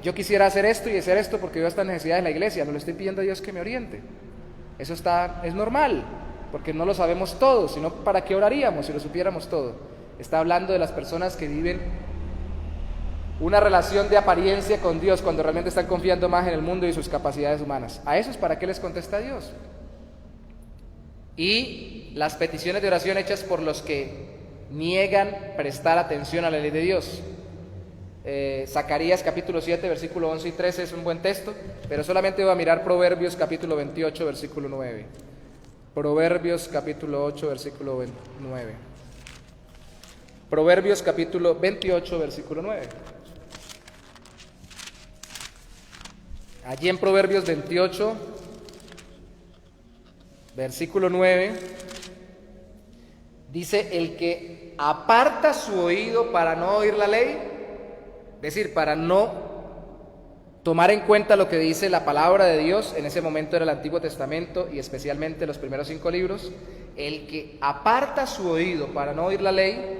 S1: Yo quisiera hacer esto y hacer esto porque veo esta necesidad en la iglesia, no le estoy pidiendo a Dios que me oriente. Eso es normal, porque no lo sabemos todo, sino ¿para qué oraríamos si lo supiéramos todo? Está hablando de las personas que viven una relación de apariencia con Dios cuando realmente están confiando más en el mundo y sus capacidades humanas. A eso es para qué les contesta Dios. Y las peticiones de oración hechas por los que niegan prestar atención a la ley de Dios. Zacarías capítulo 7, versículo 11 y 13 es un buen texto, pero solamente voy a mirar Proverbios capítulo 28, versículo 9. Proverbios capítulo 8, versículo 9. Proverbios capítulo 28, versículo 9. Allí en Proverbios 28, versículo 9, dice: el que aparta su oído para no oír la ley, es decir, para no tomar en cuenta lo que dice la palabra de Dios, en ese momento era el Antiguo Testamento y especialmente los primeros 5 libros, el que aparta su oído para no oír la ley,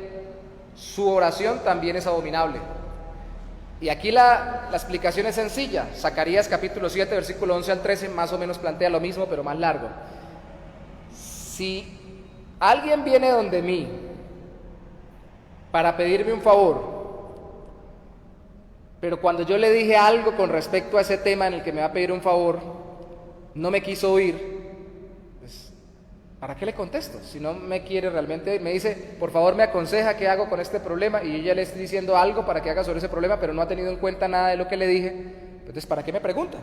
S1: su oración también es abominable. Y aquí la explicación es sencilla. Zacarías capítulo 7, versículo 11 al 13, más o menos plantea lo mismo, pero más largo. Si alguien viene donde mí para pedirme un favor, pero cuando yo le dije algo con respecto a ese tema en el que me va a pedir un favor, no me quiso oír, pues ¿para qué le contesto? Si no me quiere realmente, me dice, por favor me aconseja qué hago con este problema, y yo ya le estoy diciendo algo para que haga sobre ese problema, pero no ha tenido en cuenta nada de lo que le dije. Entonces, ¿para qué me pregunta?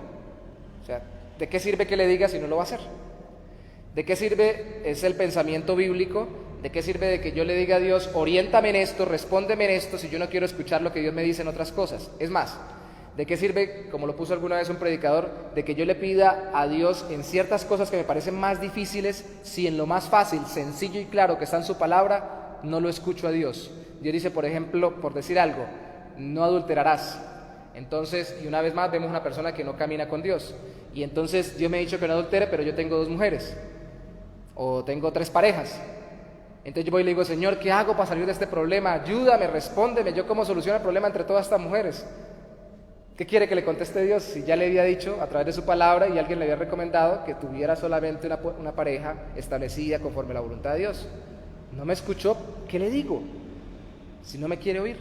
S1: O sea, ¿de qué sirve que le diga si no lo va a hacer? ¿De qué sirve? Es el pensamiento bíblico. ¿De qué sirve de que yo le diga a Dios, oriéntame en esto, respóndeme en esto, si yo no quiero escuchar lo que Dios me dice en otras cosas? Es más, ¿de qué sirve, como lo puso alguna vez un predicador, de que yo le pida a Dios en ciertas cosas que me parecen más difíciles, si en lo más fácil, sencillo y claro que está en su palabra, no lo escucho a Dios? Dios dice, por ejemplo, por decir algo, no adulterarás. Entonces, y una vez más vemos una persona que no camina con Dios. Y entonces Dios me ha dicho que no adultere, pero yo tengo 2 mujeres. O tengo 3 parejas. Entonces yo voy y le digo, Señor, ¿qué hago para salir de este problema? Ayúdame, respóndeme, ¿yo cómo soluciono el problema entre todas estas mujeres? ¿Qué quiere que le conteste Dios si ya le había dicho a través de su palabra y alguien le había recomendado que tuviera solamente una pareja establecida conforme a la voluntad de Dios? No me escuchó, ¿qué le digo? Si no me quiere oír.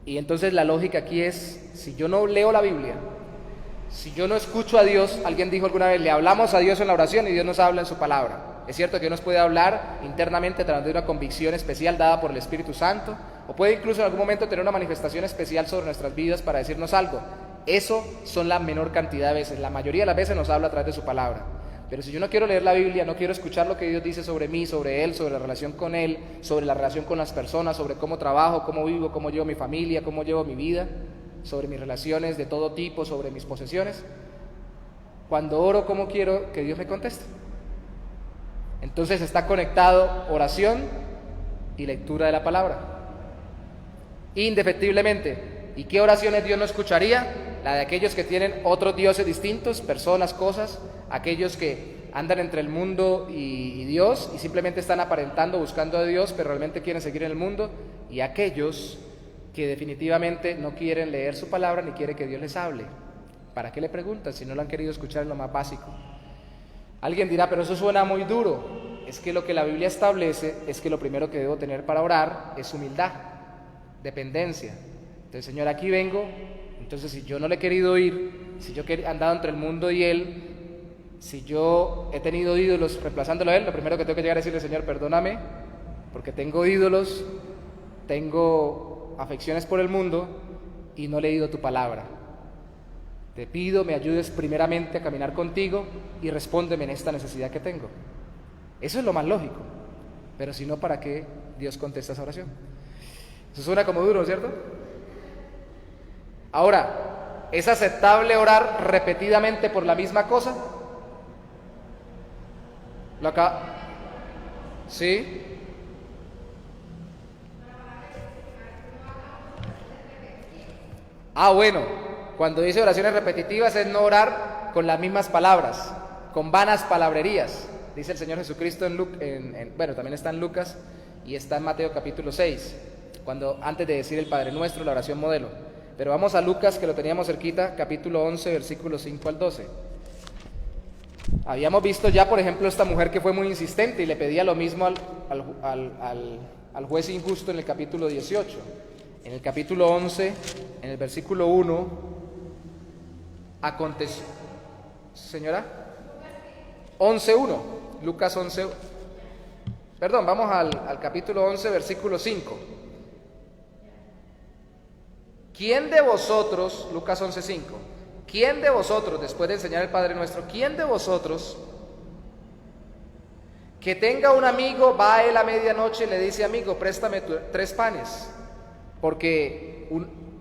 S1: Y entonces la lógica aquí es, si yo no leo la Biblia, si yo no escucho a Dios, alguien dijo alguna vez, le hablamos a Dios en la oración y Dios nos habla en su palabra. Es cierto que Dios nos puede hablar internamente a través de una convicción especial dada por el Espíritu Santo, o puede incluso en algún momento tener una manifestación especial sobre nuestras vidas para decirnos algo. Eso son la menor cantidad de veces. La mayoría de las veces nos habla a través de su palabra. Pero si yo no quiero leer la Biblia, no quiero escuchar lo que Dios dice sobre mí, sobre Él, sobre la relación con Él, sobre la relación con las personas, sobre cómo trabajo, cómo vivo, cómo llevo mi familia, cómo llevo mi vida, sobre mis relaciones de todo tipo, sobre mis posesiones, cuando oro, ¿cómo quiero que Dios me conteste? Entonces está conectado oración y lectura de la palabra, indefectiblemente. ¿Y qué oraciones Dios no escucharía? La de aquellos que tienen otros dioses distintos, personas, cosas, aquellos que andan entre el mundo y Dios y simplemente están aparentando, buscando a Dios, pero realmente quieren seguir en el mundo, y aquellos que definitivamente no quieren leer su palabra ni quieren que Dios les hable. ¿Para qué le preguntan si no lo han querido escuchar en lo más básico? Alguien dirá, pero eso suena muy duro. Es que lo que la Biblia establece es que lo primero que debo tener para orar es humildad, dependencia. Entonces, Señor, aquí vengo. Entonces, si yo no le he querido oír, si yo he andado entre el mundo y Él, si yo he tenido ídolos reemplazándolo a Él, lo primero que tengo que llegar a decirle, Señor, perdóname, porque tengo ídolos, tengo afecciones por el mundo y no he leído tu palabra. Te pido me ayudes primeramente a caminar contigo y respóndeme en esta necesidad que tengo. Eso es lo más lógico, pero si no, ¿para qué Dios contesta esa oración? Eso suena como duro, ¿cierto? Ahora, ¿es aceptable orar repetidamente por la misma cosa? ¿Lo acá? ¿Sí? Bueno. Cuando dice oraciones repetitivas es no orar con las mismas palabras, con vanas palabrerías. Dice el Señor Jesucristo bueno, también está en Lucas y está en Mateo capítulo 6, antes de decir el Padre Nuestro, la oración modelo. Pero vamos a Lucas, que lo teníamos cerquita, capítulo 11, versículos 5 al 12. Habíamos visto ya, por ejemplo, esta mujer que fue muy insistente y le pedía lo mismo al juez injusto en el capítulo 18. En el capítulo 11, en el versículo 1, aconteció, señora, 11.1, Lucas 11, perdón, vamos al capítulo 11, versículo 5. ¿Quién de vosotros, Lucas 11.5, quién de vosotros, después de enseñar el Padre Nuestro, quién de vosotros que tenga un amigo, va a él a medianoche y le dice, amigo, préstame 3 panes, porque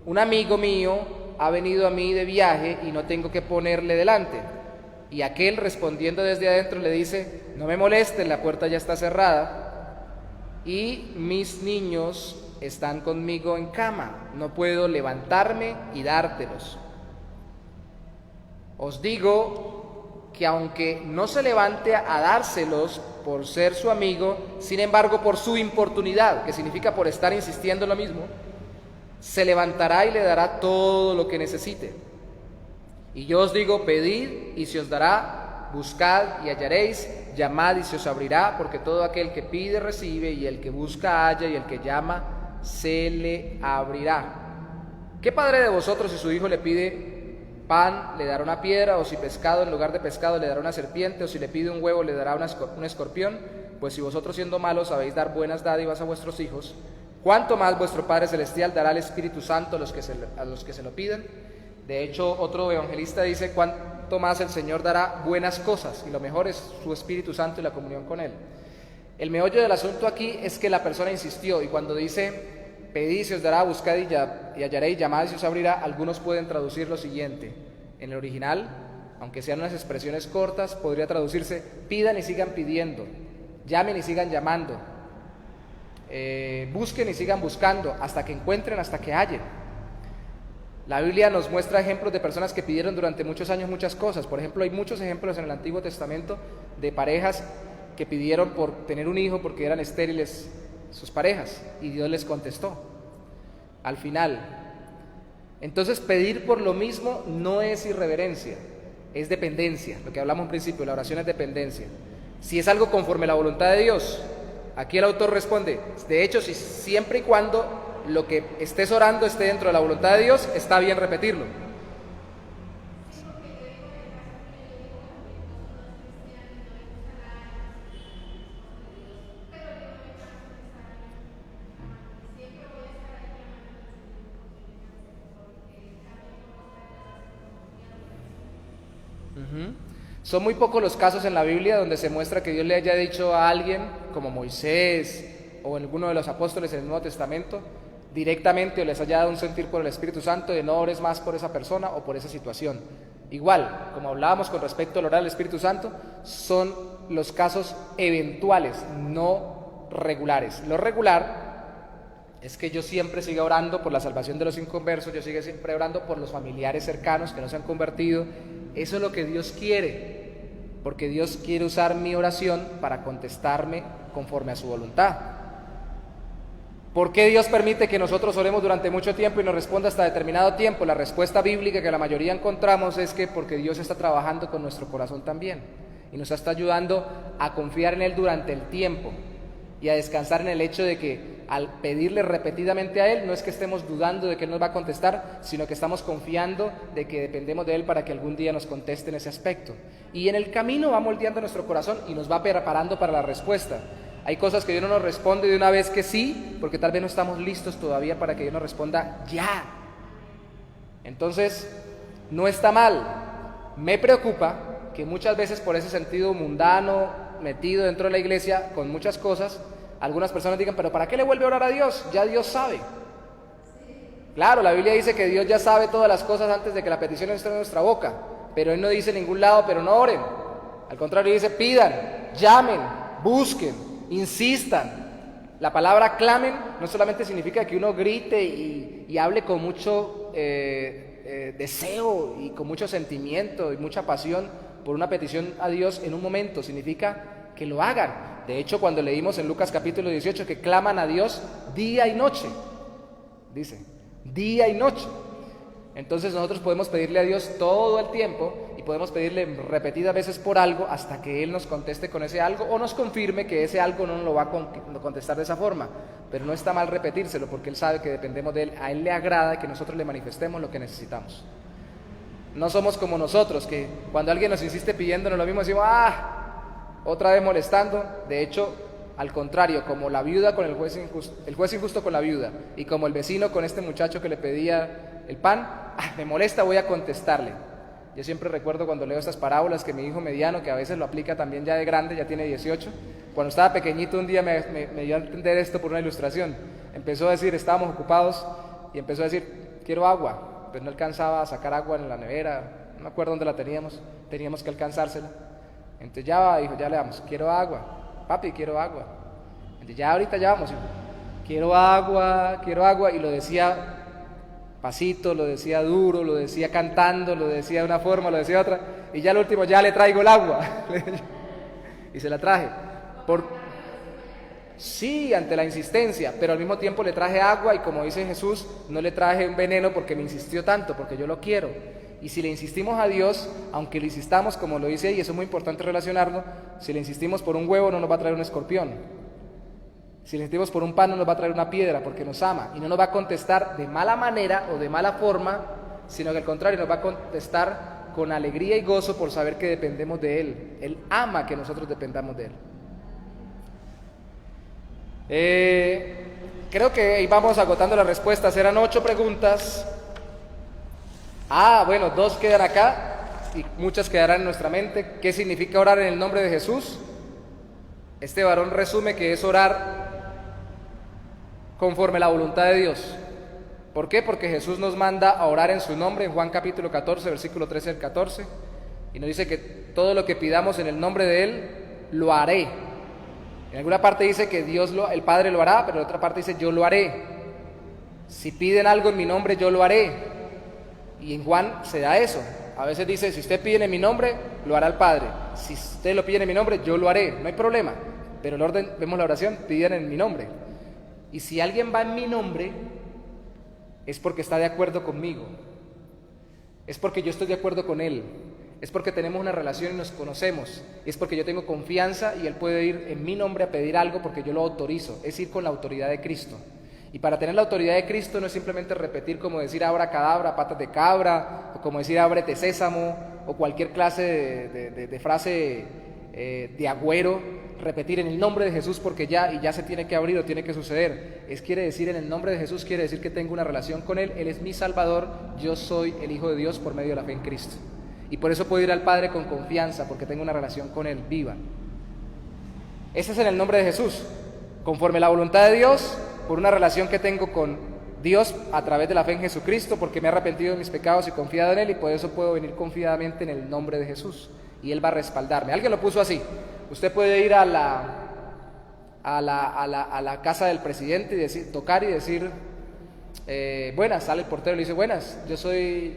S1: un amigo mío ha venido a mí de viaje y no tengo que ponerle delante? Y aquel, respondiendo desde adentro, le dice, no me molesten, la puerta ya está cerrada y mis niños están conmigo en cama, no puedo levantarme y dártelos. Os digo que aunque no se levante a dárselos por ser su amigo, sin embargo por su importunidad, que significa por estar insistiendo en lo mismo, se levantará y le dará todo lo que necesite. Y yo os digo, pedid y se os dará, buscad y hallaréis, llamad y se os abrirá, porque todo aquel que pide recibe, y el que busca halla, y el que llama se le abrirá. ¿Qué padre de vosotros, si su hijo le pide pan le dará una piedra, o si pescado en lugar de pescado le dará una serpiente, o si le pide un huevo le dará un escorpión? Pues si vosotros siendo malos sabéis dar buenas dádivas a vuestros hijos, ¿cuánto más vuestro Padre Celestial dará el Espíritu Santo a los que se lo piden? De hecho, otro evangelista dice, ¿cuánto más el Señor dará buenas cosas? Y lo mejor es su Espíritu Santo y la comunión con Él. El meollo del asunto aquí es que la persona insistió, y cuando dice, pedid y se os dará, buscad y hallaréis, llamad y se os abrirá, algunos pueden traducir lo siguiente. En el original, aunque sean unas expresiones cortas, podría traducirse, pidan y sigan pidiendo, llamen y sigan llamando, busquen y sigan buscando, hasta que encuentren, hasta que hallen. La Biblia nos muestra ejemplos de personas que pidieron durante muchos años muchas cosas. Por ejemplo, hay muchos ejemplos en el Antiguo Testamento de parejas que pidieron por tener un hijo porque eran estériles sus parejas, y Dios les contestó al final. Entonces, pedir por lo mismo no es irreverencia, es dependencia. Lo que hablamos en principio, la oración es dependencia. Si es algo conforme a la voluntad de Dios, aquí el autor responde, de hecho, si siempre y cuando lo que estés orando esté dentro de la voluntad de Dios, está bien repetirlo. Son muy pocos los casos en la Biblia donde se muestra que Dios le haya dicho a alguien, como Moisés o alguno de los apóstoles en el Nuevo Testamento, directamente, o les haya dado un sentir por el Espíritu Santo de no ores más por esa persona o por esa situación. Igual, como hablábamos con respecto al orar al Espíritu Santo, son los casos eventuales, no regulares. Lo regular es que yo siempre siga orando por la salvación de los inconversos, yo siga siempre orando por los familiares cercanos que no se han convertido. Eso es lo que Dios quiere, porque Dios quiere usar mi oración para contestarme conforme a su voluntad. ¿Por qué Dios permite que nosotros oremos durante mucho tiempo y nos responda hasta determinado tiempo? La respuesta bíblica que la mayoría encontramos es que porque Dios está trabajando con nuestro corazón también y nos está ayudando a confiar en Él durante el tiempo y a descansar en el hecho de que al pedirle repetidamente a Él, no es que estemos dudando de que Él nos va a contestar, sino que estamos confiando de que dependemos de Él para que algún día nos conteste en ese aspecto. Y en el camino va moldeando nuestro corazón y nos va preparando para la respuesta. Hay cosas que Dios no nos responde de una vez que sí, porque tal vez no estamos listos todavía para que Dios nos responda ya. Entonces, no está mal. Me preocupa que muchas veces por ese sentido mundano, metido dentro de la iglesia con muchas cosas, algunas personas digan, pero ¿para qué le vuelve a orar a Dios? Ya Dios sabe. Claro, la Biblia dice que Dios ya sabe todas las cosas antes de que la petición esté en nuestra boca, pero Él no dice en ningún lado, pero no oren. Al contrario, dice, pidan, llamen, busquen, insistan. La palabra clamen no solamente significa que uno grite y hable con mucho deseo y con mucho sentimiento y mucha pasión por una petición a Dios en un momento, significa que lo hagan. De hecho, cuando leímos en Lucas capítulo 18 que claman a Dios día y noche, dice, día y noche. Entonces nosotros podemos pedirle a Dios todo el tiempo y podemos pedirle repetidas veces por algo hasta que Él nos conteste con ese algo o nos confirme que ese algo no nos lo va a contestar de esa forma. Pero no está mal repetírselo porque Él sabe que dependemos de Él. A Él le agrada que nosotros le manifestemos lo que necesitamos. No somos como nosotros, que cuando alguien nos insiste pidiéndonos lo mismo decimos, otra vez molestando. De hecho, al contrario, como la viuda con el juez injusto con la viuda, y como el vecino con este muchacho que le pedía el pan, me molesta, voy a contestarle. Yo siempre recuerdo cuando leo estas parábolas que mi hijo mediano, que a veces lo aplica también ya de grande, ya tiene 18, cuando estaba pequeñito un día me dio a entender esto por una ilustración. Empezó a decir, estábamos ocupados, y empezó a decir, quiero agua, pero no alcanzaba a sacar agua en la nevera, no me acuerdo dónde la teníamos que alcanzársela. Entonces ya dijo, ya le damos, quiero agua, papi, quiero agua. Entonces ya ahorita ya vamos, quiero agua, y lo decía pasito, lo decía duro, lo decía cantando, lo decía de una forma, lo decía de otra, y ya al último, ya le traigo el agua. Y se la traje. Sí, ante la insistencia, pero al mismo tiempo le traje agua y como dice Jesús, no le traje un veneno porque me insistió tanto, porque yo lo quiero. Y si le insistimos a Dios, aunque le insistamos, como lo dice ahí, eso es muy importante relacionarlo, si le insistimos por un huevo no nos va a traer un escorpión. Si le insistimos por un pan no nos va a traer una piedra porque nos ama y no nos va a contestar de mala manera o de mala forma sino que al contrario nos va a contestar con alegría y gozo por saber que dependemos de Él. Él ama que nosotros dependamos de Él. Creo que ahí vamos agotando las respuestas. Eran 8 preguntas. Bueno, 2 quedan acá y muchas quedarán en nuestra mente. ¿Qué significa orar en el nombre de Jesús? Este varón resume que es orar conforme a la voluntad de Dios. ¿Por qué? Porque Jesús nos manda a orar en su nombre en Juan capítulo 14, versículo 13 al 14, y nos dice que todo lo que pidamos en el nombre de Él, lo haré. En alguna parte dice que el Padre lo hará, pero en otra parte dice yo lo haré. Si piden algo en mi nombre, yo lo haré. Y en Juan se da eso. A veces dice, si usted pide en mi nombre, lo hará el Padre. Si usted lo pide en mi nombre, yo lo haré. No hay problema. Pero el orden, vemos la oración, pidan en mi nombre. Y si alguien va en mi nombre, es porque está de acuerdo conmigo. Es porque yo estoy de acuerdo con Él. Es porque tenemos una relación y nos conocemos. Es porque yo tengo confianza y Él puede ir en mi nombre a pedir algo porque yo lo autorizo. Es ir con la autoridad de Cristo. Y para tener la autoridad de Cristo no es simplemente repetir como decir abracadabra, patas de cabra, o como decir ábrete sésamo, o cualquier clase de frase de agüero, repetir en el nombre de Jesús porque ya se tiene que abrir o tiene que suceder. Quiere decir en el nombre de Jesús, quiere decir que tengo una relación con Él, Él es mi Salvador, yo soy el Hijo de Dios por medio de la fe en Cristo. Y por eso puedo ir al Padre con confianza, porque tengo una relación con Él viva. Ese es en el nombre de Jesús, conforme a la voluntad de Dios, por una relación que tengo con Dios a través de la fe en Jesucristo, porque me he arrepentido de mis pecados y confiado en Él, y por eso puedo venir confiadamente en el nombre de Jesús, y Él va a respaldarme. Alguien lo puso así: usted puede ir a la casa del presidente y tocar y decir, buenas, sale el portero y le dice, buenas, yo soy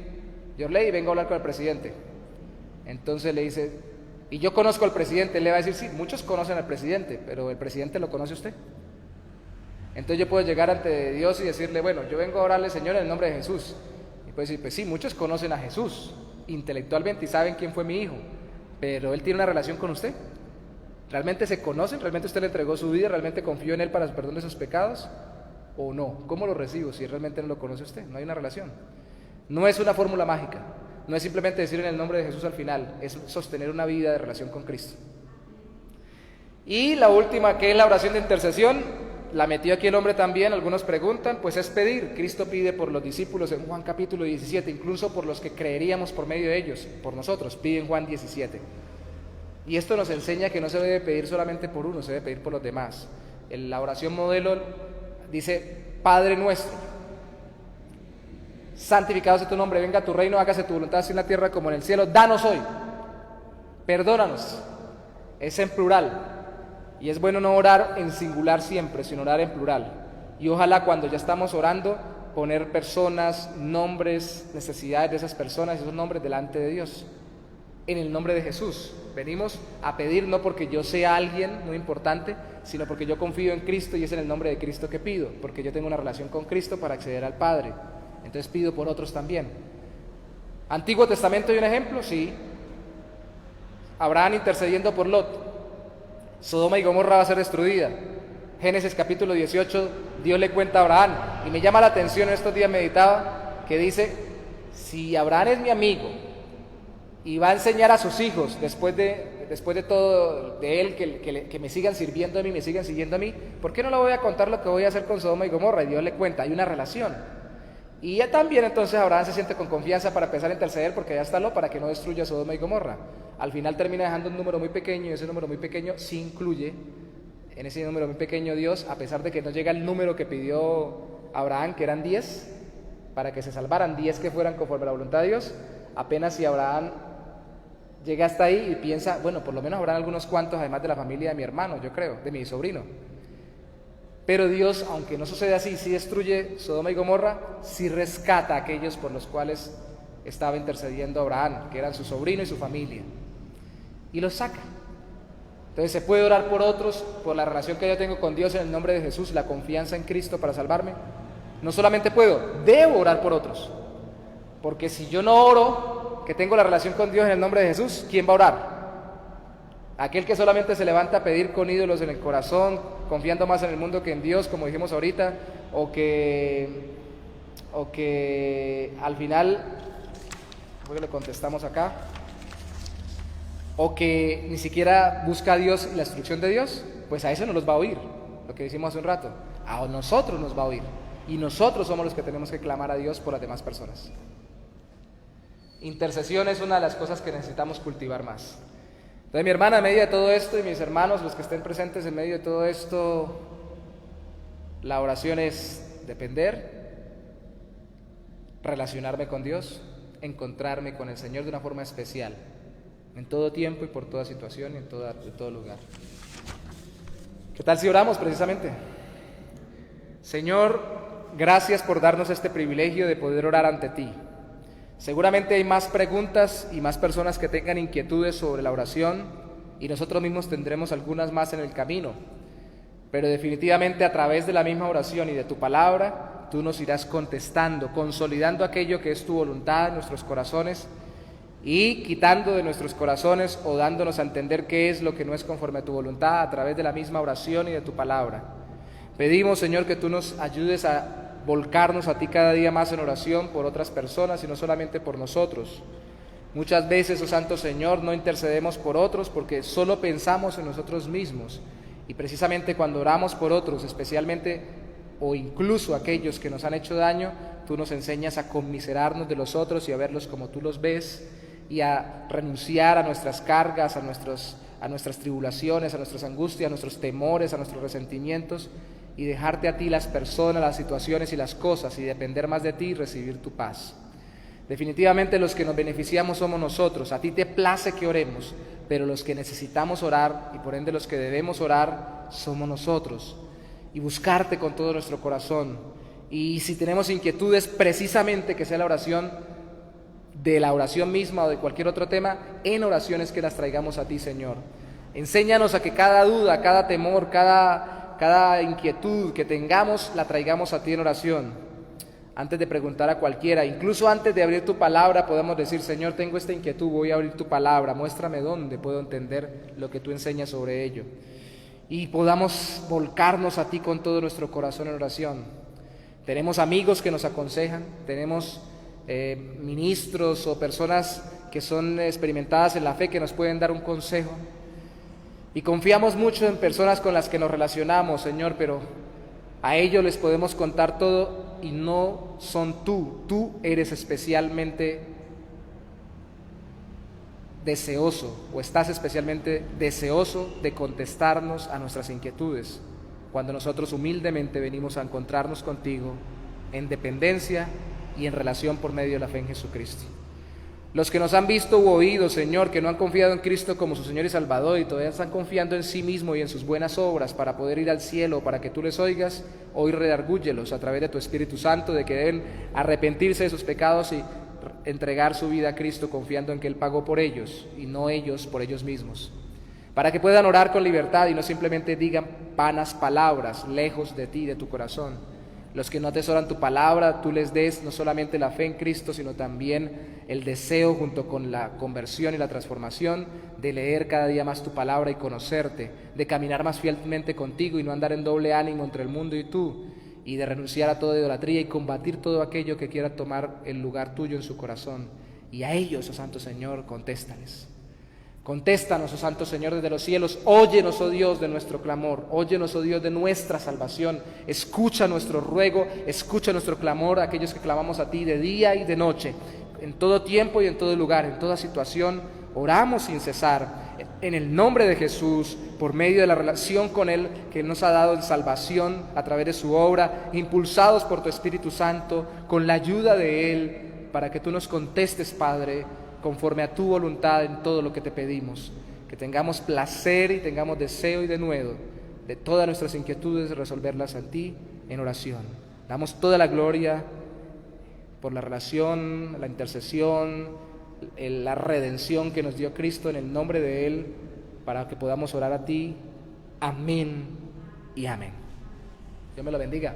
S1: Yorley y vengo a hablar con el presidente. Entonces le dice, y yo conozco al presidente. Él le va a decir, sí, muchos conocen al presidente, pero ¿el presidente lo conoce usted? Entonces yo puedo llegar ante Dios y decirle, bueno, yo vengo a orarle, Señor, en el nombre de Jesús. Y puede decir, pues sí, muchos conocen a Jesús intelectualmente y saben quién fue mi hijo, pero Él tiene una relación con usted. ¿Realmente se conocen? ¿Realmente usted le entregó su vida? ¿Realmente confió en Él para el perdón de sus pecados? ¿O no? ¿Cómo lo recibo si realmente no lo conoce usted? No hay una relación. No es una fórmula mágica. No es simplemente decir en el nombre de Jesús al final. Es sostener una vida de relación con Cristo. Y la última, que es la oración de intercesión, la metió aquí el hombre también. Algunos preguntan, pues es pedir. Cristo pide por los discípulos en Juan capítulo 17, incluso por los que creeríamos por medio de ellos, por nosotros, pide en Juan 17. Y esto nos enseña que no se debe pedir solamente por uno, se debe pedir por los demás. En la oración modelo dice, Padre nuestro, santificado sea tu nombre, venga tu reino, hágase tu voluntad así en la tierra como en el cielo, danos hoy, perdónanos. Es en plural, y es bueno no orar en singular siempre, sino orar en plural. Y ojalá cuando ya estamos orando, poner personas, nombres, necesidades de esas personas, esos nombres delante de Dios. En el nombre de Jesús. Venimos a pedir no porque yo sea alguien muy importante, sino porque yo confío en Cristo y es en el nombre de Cristo que pido, porque yo tengo una relación con Cristo para acceder al Padre. Entonces pido por otros también. Antiguo Testamento hay un ejemplo, sí. Abraham intercediendo por Lot. Sodoma y Gomorra va a ser destruida. Génesis capítulo 18, Dios le cuenta a Abraham, y me llama la atención, estos días meditaba, que dice, si Abraham es mi amigo, y va a enseñar a sus hijos, después de todo, de él, que me sigan sirviendo a mí, me sigan siguiendo a mí, ¿por qué no le voy a contar lo que voy a hacer con Sodoma y Gomorra? Y Dios le cuenta, hay una relación. Y ya también entonces Abraham se siente con confianza para empezar a interceder, porque ya está Lot, para que no destruya Sodoma y Gomorra. Al final termina dejando un número muy pequeño, y ese número muy pequeño sí incluye, en ese número muy pequeño Dios, a pesar de que no llega el número que pidió Abraham, que eran 10, para que se salvaran 10 que fueran conforme a la voluntad de Dios, apenas si Abraham llega hasta ahí y piensa, bueno, por lo menos habrán algunos cuantos, además de la familia de mi hermano, yo creo, de mi sobrino. Pero Dios, aunque no sucede así, sí destruye Sodoma y Gomorra, sí rescata a aquellos por los cuales estaba intercediendo Abraham, que eran su sobrino y su familia, y los saca. Entonces se puede orar por otros, por la relación que yo tengo con Dios en el nombre de Jesús, la confianza en Cristo para salvarme. No solamente puedo, debo orar por otros, porque si yo no oro, que tengo la relación con Dios en el nombre de Jesús, ¿quién va a orar? Aquel que solamente se levanta a pedir con ídolos en el corazón, confiando más en el mundo que en Dios, como dijimos ahorita, o que o que al final, porque le contestamos acá, o que ni siquiera busca a Dios y la instrucción de Dios, pues a eso no los va a oír, lo que decimos hace un rato, a nosotros nos va a oír, y nosotros somos los que tenemos que clamar a Dios por las demás personas. Intercesión es una de las cosas que necesitamos cultivar más. Entonces, mi hermana, en medio de todo esto, y mis hermanos, los que estén presentes en medio de todo esto, la oración es depender, relacionarme con Dios, encontrarme con el Señor de una forma especial, en todo tiempo y por toda situación y en todo lugar. ¿Qué tal si oramos precisamente? Señor, gracias por darnos este privilegio de poder orar ante ti. Seguramente hay más preguntas y más personas que tengan inquietudes sobre la oración y nosotros mismos tendremos algunas más en el camino, pero definitivamente a través de la misma oración y de tu palabra, tú nos irás contestando, consolidando aquello que es tu voluntad en nuestros corazones y quitando de nuestros corazones o dándonos a entender qué es lo que no es conforme a tu voluntad a través de la misma oración y de tu palabra. Pedimos, Señor, que tú nos ayudes a volcarnos a ti cada día más en oración por otras personas y no solamente por nosotros. Muchas veces, oh Santo Señor, no intercedemos por otros porque solo pensamos en nosotros mismos, y precisamente cuando oramos por otros, especialmente o incluso aquellos que nos han hecho daño, tú nos enseñas a conmiserarnos de los otros y a verlos como tú los ves y a renunciar a nuestras cargas, a nuestras tribulaciones, a nuestras angustias, a nuestros temores, a nuestros resentimientos, y dejarte a ti las personas, las situaciones y las cosas, y depender más de ti y recibir tu paz. Definitivamente los que nos beneficiamos somos nosotros. A ti te place que oremos, pero los que necesitamos orar, y por ende los que debemos orar, somos nosotros. Y buscarte con todo nuestro corazón. Y si tenemos inquietudes, precisamente que sea la oración de la oración misma o de cualquier otro tema, en oraciones que las traigamos a ti, Señor. Enséñanos a que cada duda, cada temor, cada inquietud que tengamos, la traigamos a ti en oración, antes de preguntar a cualquiera. Incluso antes de abrir tu palabra podemos decir: Señor, tengo esta inquietud, voy a abrir tu palabra, muéstrame dónde puedo entender lo que tú enseñas sobre ello, y podamos volcarnos a ti con todo nuestro corazón en oración. Tenemos amigos que nos aconsejan, tenemos ministros o personas que son experimentadas en la fe que nos pueden dar un consejo, y confiamos mucho en personas con las que nos relacionamos, Señor, pero a ellos les podemos contar todo y no son tú eres especialmente deseoso, o estás especialmente deseoso de contestarnos a nuestras inquietudes, cuando nosotros humildemente venimos a encontrarnos contigo en dependencia y en relación por medio de la fe en Jesucristo. Los que nos han visto u oído, Señor, que no han confiado en Cristo como su Señor y Salvador y todavía están confiando en sí mismo y en sus buenas obras para poder ir al cielo, para que tú les oigas, hoy redargúyelos a través de tu Espíritu Santo, de que deben arrepentirse de sus pecados y entregar su vida a Cristo confiando en que Él pagó por ellos y no ellos por ellos mismos, para que puedan orar con libertad y no simplemente digan vanas palabras lejos de ti, de tu corazón. Los que no atesoran tu palabra, tú les des no solamente la fe en Cristo, sino también el deseo, junto con la conversión y la transformación, de leer cada día más tu palabra y conocerte, de caminar más fielmente contigo y no andar en doble ánimo entre el mundo y tú, y de renunciar a toda idolatría y combatir todo aquello que quiera tomar el lugar tuyo en su corazón. Y a ellos, oh Santo Señor, contéstales. Contéstanos, oh Santo Señor, desde los cielos. Óyenos, oh Dios, de nuestro clamor. Óyenos, oh Dios, de nuestra salvación. Escucha nuestro ruego, escucha nuestro clamor, aquellos que clamamos a ti de día y de noche, en todo tiempo y en todo lugar, en toda situación. Oramos sin cesar, en el nombre de Jesús, por medio de la relación con Él que Él nos ha dado en salvación a través de su obra, impulsados por tu Espíritu Santo, con la ayuda de Él, para que tú nos contestes, Padre, conforme a tu voluntad en todo lo que te pedimos, que tengamos placer y tengamos deseo y denuedo de todas nuestras inquietudes, de resolverlas a ti en oración. Damos toda la gloria por la relación, la intercesión, la redención que nos dio Cristo en el nombre de Él, para que podamos orar a ti. Amén y amén. Dios me lo bendiga.